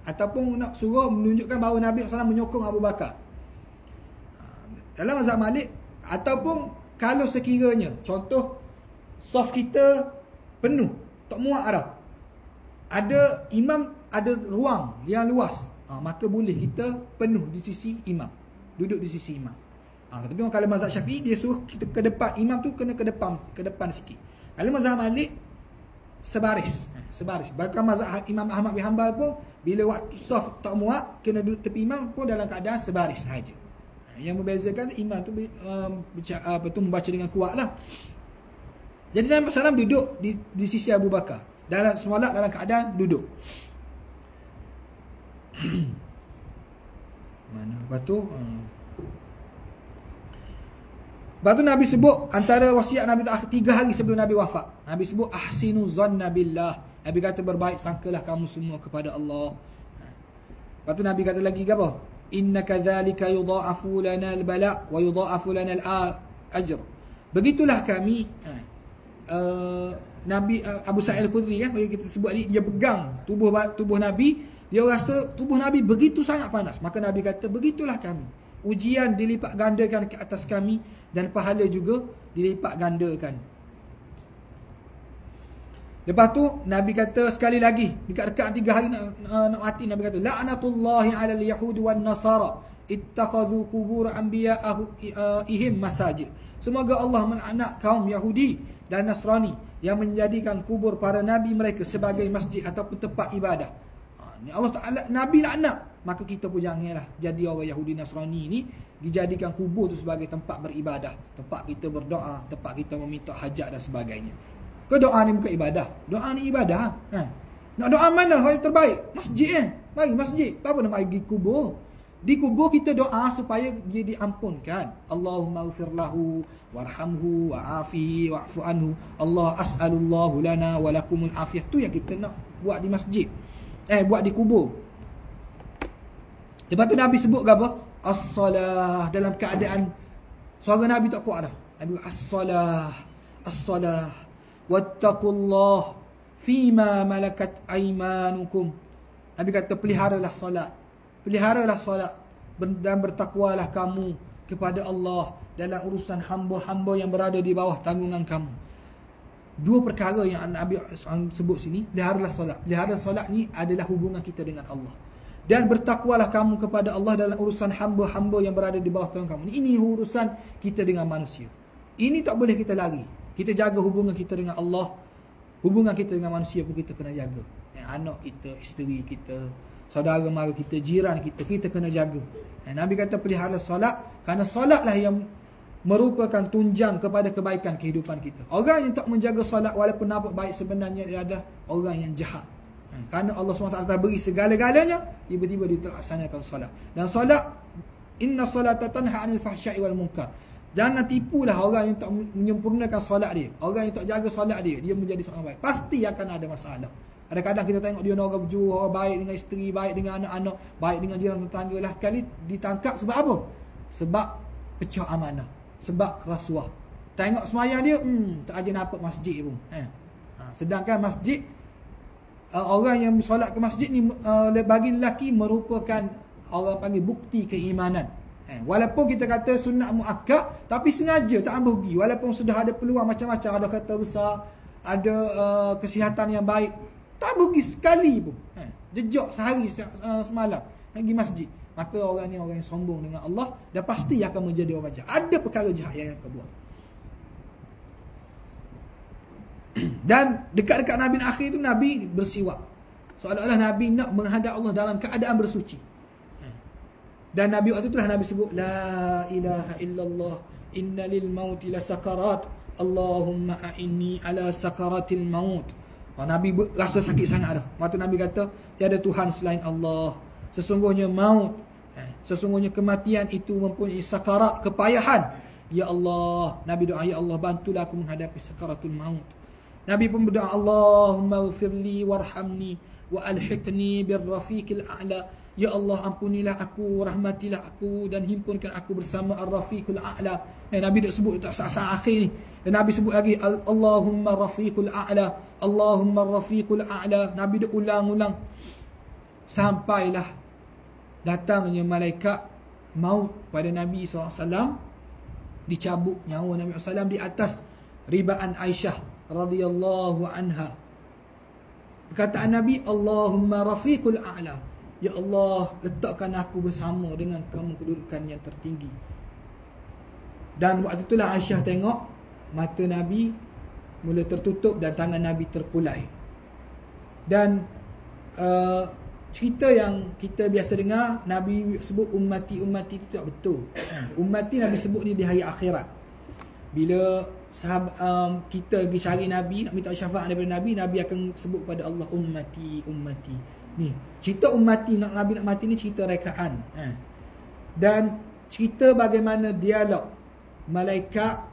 ataupun nak suruh menunjukkan bahawa Nabi SAW menyokong Abu Bakar. Dalam mazhab Malik, ataupun kalau sekiranya contoh saf kita penuh, tak muat dah, ada imam, ada ruang yang luas, maka boleh kita penuh di sisi imam, duduk di sisi imam. Tapi kalau mazhab Syafi'i, dia suruh kita ke depan, imam tu kena ke depan sikit. Kalau mazhab Malik, sebaris. Bahkan mazhab Imam Ahmad bin Hanbal pun, bila waktu saf tak muat, kena duduk tepi imam pun dalam keadaan sebaris sahaja. Yang membezakan imam tu membaca dengan kuat lah. Jadi Nabi SAW duduk di sisi Abu Bakar, dalam solat dalam keadaan duduk. Mana lepas tu? Lepas tu Nabi sebut, antara wasiat Nabi 3 hari sebelum Nabi wafat, Nabi sebut ahsinu zanna billah. Nabi kata berbaik sangkalah kamu semua kepada Allah. Lepas tu Nabi kata lagi apa? Inna kadzalika yudha'afu lana al-bala' wa yudha'afu lana al-ajr. Begitulah kami, Nabi Abu Sa'id Al-Khudri kan, kita sebut ni, dia pegang tubuh Nabi, dia rasa tubuh Nabi begitu sangat panas. Maka Nabi kata begitulah kami, ujian dilipat gandakan ke atas kami, dan pahala juga dilipat gandakan. Lepas tu Nabi kata sekali lagi, dekat 3 hari nak mati, Nabi kata la'natullahi 'alal yahudi wan nasara ittakhadhu qubur anbiya'ihim masajid. Semoga Allah melaknat kaum Yahudi dan Nasrani yang menjadikan kubur para nabi mereka sebagai masjid ataupun tempat ibadah. Ni Allah Ta'ala, Nabi laknat. Maka kita pun janganlah jadi orang Yahudi Nasrani ni dijadikan kubur tu sebagai tempat beribadah, tempat kita berdoa, tempat kita meminta hajat dan sebagainya. Ke doa ni bukan ibadah? Doa ni ibadah. Nak doa mana yang terbaik? Masjid Mari masjid. Apa nak pergi kubur? Di kubur kita doa supaya dia diampunkan. Allahumma ighfir lahu warhamhu wa'afihi wa'fu anhu. Allah as'alullahu lana wa lakumul afiyah. Tu yang kita nak buat di masjid. Buat di kubur. Lepas tu Nabi sebut ke apa? As-salah, dalam keadaan suara Nabi tak kuat dah. Nabi as-salah, as-salah, wattaqullah fima malakat aymanukum. Nabi kata peliharalah solat. Peliharalah solat dan bertakwalah kamu kepada Allah dalam urusan hamba-hamba yang berada di bawah tanggungan kamu. 2 perkara yang Nabi sebut sini. Peliharalah solat. Pelihara solat ni adalah hubungan kita dengan Allah. Dan bertakwalah kamu kepada Allah dalam urusan hamba-hamba yang berada di bawah tanggungan kamu. Ini urusan kita dengan manusia. Ini tak boleh kita lari. Kita jaga hubungan kita dengan Allah. Hubungan kita dengan manusia pun kita kena jaga. Anak kita, isteri kita, saudara mara kita, jiran kita kena jaga. Nabi kata pelihara solat, kerana solatlah yang merupakan tunjang kepada kebaikan kehidupan kita. Orang yang tak menjaga solat walaupun nampak baik, sebenarnya dia adalah orang yang jahat. Kerana Allah SWT beri segala-galanya, tiba-tiba dia terlaksanakan solat. Dan solat, inna solata tanha 'anil fahsya'i wal munkar. Jangan tipulah orang yang tak menyempurnakan solat dia. Orang yang tak jaga solat dia menjadi seorang baik. Pasti akan ada masalah. Kadang-kadang kita tengok dia orang berjuru, orang baik dengan isteri, baik dengan anak-anak, baik dengan jiran tetangga lah. Kali ditangkap sebab apa? Sebab pecah amanah, sebab rasuah. Tengok semayang dia, tak aja nampak masjid pun. Sedangkan masjid, orang yang solat ke masjid ni bagi lelaki merupakan orang panggil bukti keimanan. Walaupun kita kata sunat muakkad, tapi sengaja tak ambil pergi. Walaupun sudah ada peluang macam-macam, ada kata besar, ada kesihatan yang baik, tak pergi sekali pun. Jejak sehari semalam nak pergi masjid. Maka orang ni orang yang sombong dengan Allah, dan pasti akan menjadi orang jahat. Ada perkara jahat yang akan buat. Dan dekat-dekat Nabi akhir tu, Nabi bersiwak. Seolah-olah Nabi nak menghadap Allah dalam keadaan bersuci. Dan Nabi waktu itulah Nabi sebut la ilaha illallah inna lil mauti la sakarat Allahumma a'inni ala sakaratil maut. Nabi rasa sakit sangat dah. Waktu Nabi kata tiada Tuhan selain Allah, sesungguhnya maut, sesungguhnya kematian itu mempunyai sakarat, kepayahan. Ya Allah, Nabi doa, ya Allah bantulah aku menghadapi sakaratul maut. Nabi pun berdoa, Allahumma ighfirli warhamni wa alhiqni birrafiqil a'la. Ya Allah, ampunilah aku, rahmatilah aku, dan himpunkan aku bersama Ar-Rafiqul A'la. Nabi dah sebut tak saat akhir ni. Dan Nabi sebut lagi Allahumma Rafiqul A'la, Allahumma Rafiqul A'la. Nabi dah ulang-ulang sampailah datangnya malaikat maut pada Nabi SAW, dicabut nyawa Nabi SAW di atas ribaan Aisyah radhiyallahu anha. Perkataan Nabi, Allahumma Rafiqul A'la, ya Allah, letakkan aku bersama dengan kamu kedudukan yang tertinggi. Dan waktu itulah Aisyah tengok mata Nabi mula tertutup dan tangan Nabi terkulai. Dan cerita yang kita biasa dengar, Nabi sebut ummati itu tak betul. Ummati Nabi sebut ni di hari akhirat. Bila sahabat kita pergi cari Nabi, nak minta syafaat daripada Nabi, Nabi akan sebut pada Allah, ummati. Ni, cerita ummati Nabi nak mati ni cerita rekaan. Dan cerita bagaimana dialog malaikat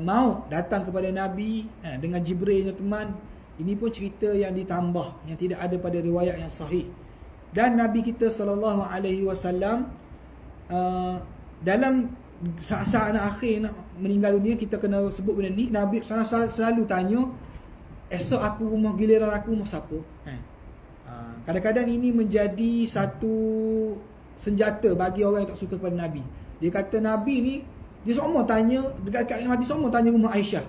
maut datang kepada Nabi dengan Jibril teman. Ini pun cerita yang ditambah, yang tidak ada pada riwayat yang sahih. Dan Nabi kita SAW dalam saat-saat akhir nak meninggal dunia, kita kena sebut benda ni. Nabi selalu tanya, esok aku rumah, giliran aku rumah siapa? Kadang-kadang ini menjadi satu senjata bagi orang yang tak suka kepada Nabi. Dia kata Nabi ni, dia semua tanya, dekat mati semua tanya rumah Aisyah.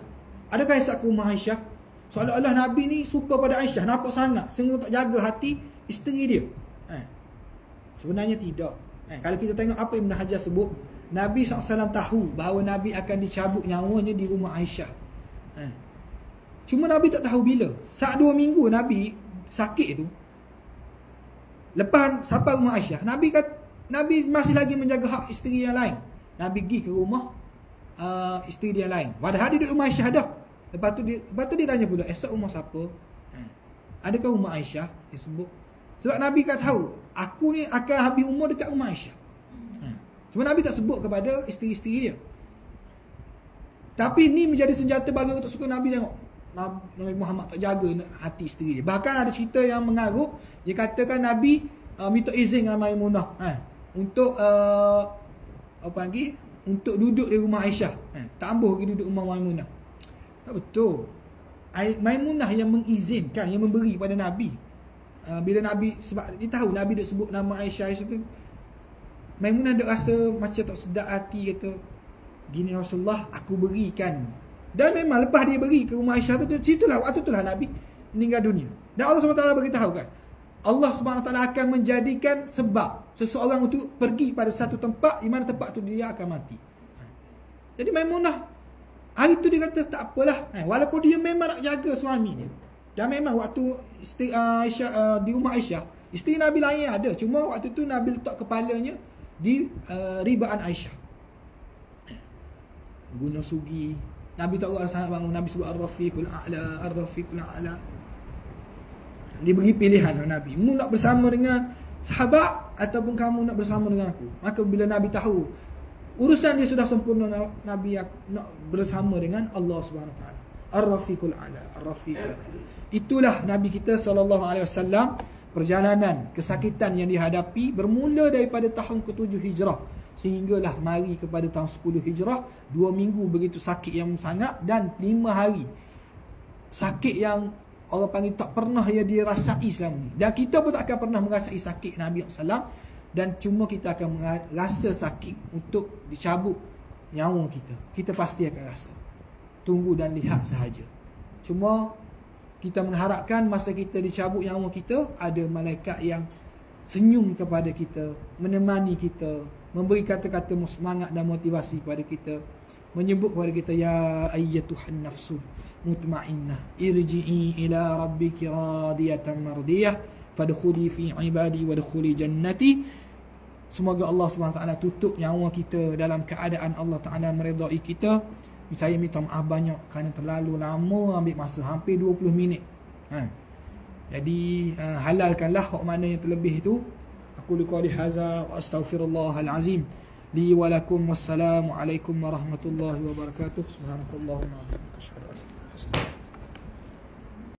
Adakah esok aku rumah Aisyah? Seolah-olah Nabi ni suka pada Aisyah, nampak sangat, sehingga tak jaga hati isteri dia. Sebenarnya tidak. Kalau kita tengok apa Ibn Hajar sebut, Nabi SAW tahu bahawa Nabi akan dicabut nyawanya di rumah Aisyah. Cuma Nabi tak tahu bila. Saat 2 minggu Nabi sakit tu, lepas sampai rumah Aisyah, Nabi masih lagi menjaga hak isteri yang lain. Nabi pergi ke rumah isteri dia lain. Padahal dia duduk rumah Aisyah dah. Lepas tu dia tanya pula, esok rumah siapa? Adakah rumah Aisyah? Dia sebut. Sebab Nabi kan tahu, aku ni akan habis umur dekat rumah Aisyah. Cuma Nabi tak sebut kepada isteri-isteri dia. Tapi ni menjadi senjata bagi orang tak suka Nabi tengok Nabi Muhammad tak jaga hati isteri dia. Bahkan ada cerita yang mengarut, dia katakan Nabi minta izin dengan Maimunah untuk apa lagi? Untuk duduk di rumah Aisyah. Tak ambuh pergi duduk rumah Maimunah. Tak betul. Maimunah yang mengizinkan, yang memberi kepada Nabi. Bila Nabi, sebab dia tahu Nabi dah sebut nama Aisyah tu, Maimunah dah rasa macam tak sedap hati, kata, gini Rasulullah, aku berikan. Dan memang lepas dia beri ke rumah Aisyah tu, situlah, waktu itulah Nabi meninggal dunia. Dan Allah SWT beritahu kan, Allah SWT akan menjadikan sebab seseorang untuk pergi pada satu tempat, di mana tempat tu dia akan mati. Jadi Maimunah hari tu dia kata tak apalah, walaupun dia memang nak jaga suami dia. Dan memang waktu isteri Aisyah di rumah Aisyah, isteri Nabi lain ada, cuma waktu tu Nabi letak kepalanya di ribaan Aisyah. Guna sugi. Nabi tak orang sangat bangun. Nabi sebut Ar-Rafiqul A'la, Ar-Rafiqul A'la. Diberi pilihan oleh Nabi, mu nak bersama dengan sahabat ataupun kamu nak bersama dengan aku. Maka bila Nabi tahu urusan dia sudah sempurna, Nabi nak bersama dengan Allah Subhanahu Wa Taala. Ar-Rafiqul A'la, Ar-Rafiqul A'la. Itulah Nabi kita SAW. Perjalanan kesakitan yang dihadapi bermula daripada tahun ke-7 Hijrah sehinggalah mari kepada tahun 10 Hijrah. 2 minggu begitu sakit yang sangat, dan 5 hari sakit yang orang panggil tak pernah yang dirasai selama ni. Dan kita pun tak akan pernah merasai sakit Nabi SAW. Dan cuma kita akan rasa sakit untuk dicabut nyawa kita. Kita pasti akan rasa. Tunggu dan lihat sahaja. Cuma kita mengharapkan masa kita dicabut nyawa kita, ada malaikat yang senyum kepada kita, menemani kita, memberi kata-kata semangat dan motivasi kepada kita, menyebut kepada kita, ya ayyatuhan nafsul mutmainnah irji'i ila rabbiki radiyatan mardiyah fadkhuli fi ibadi wadkhuli jannati. Semoga Allah SWT tutup nyawa kita dalam keadaan Allah Ta'ala meredai kita. Saya minta maaf banyak kerana terlalu lama ambil masa, hampir 20 minit. Jadi halalkanlah hak mana yang terlebih itu. Aku liqali hadza wa astaghfirullahal azim li wa lakum. Wassalamu alaikum warahmatullahi wabarakatuh. Subhanakallahumma wa bihamdika asyhadu an la ilaha illa anta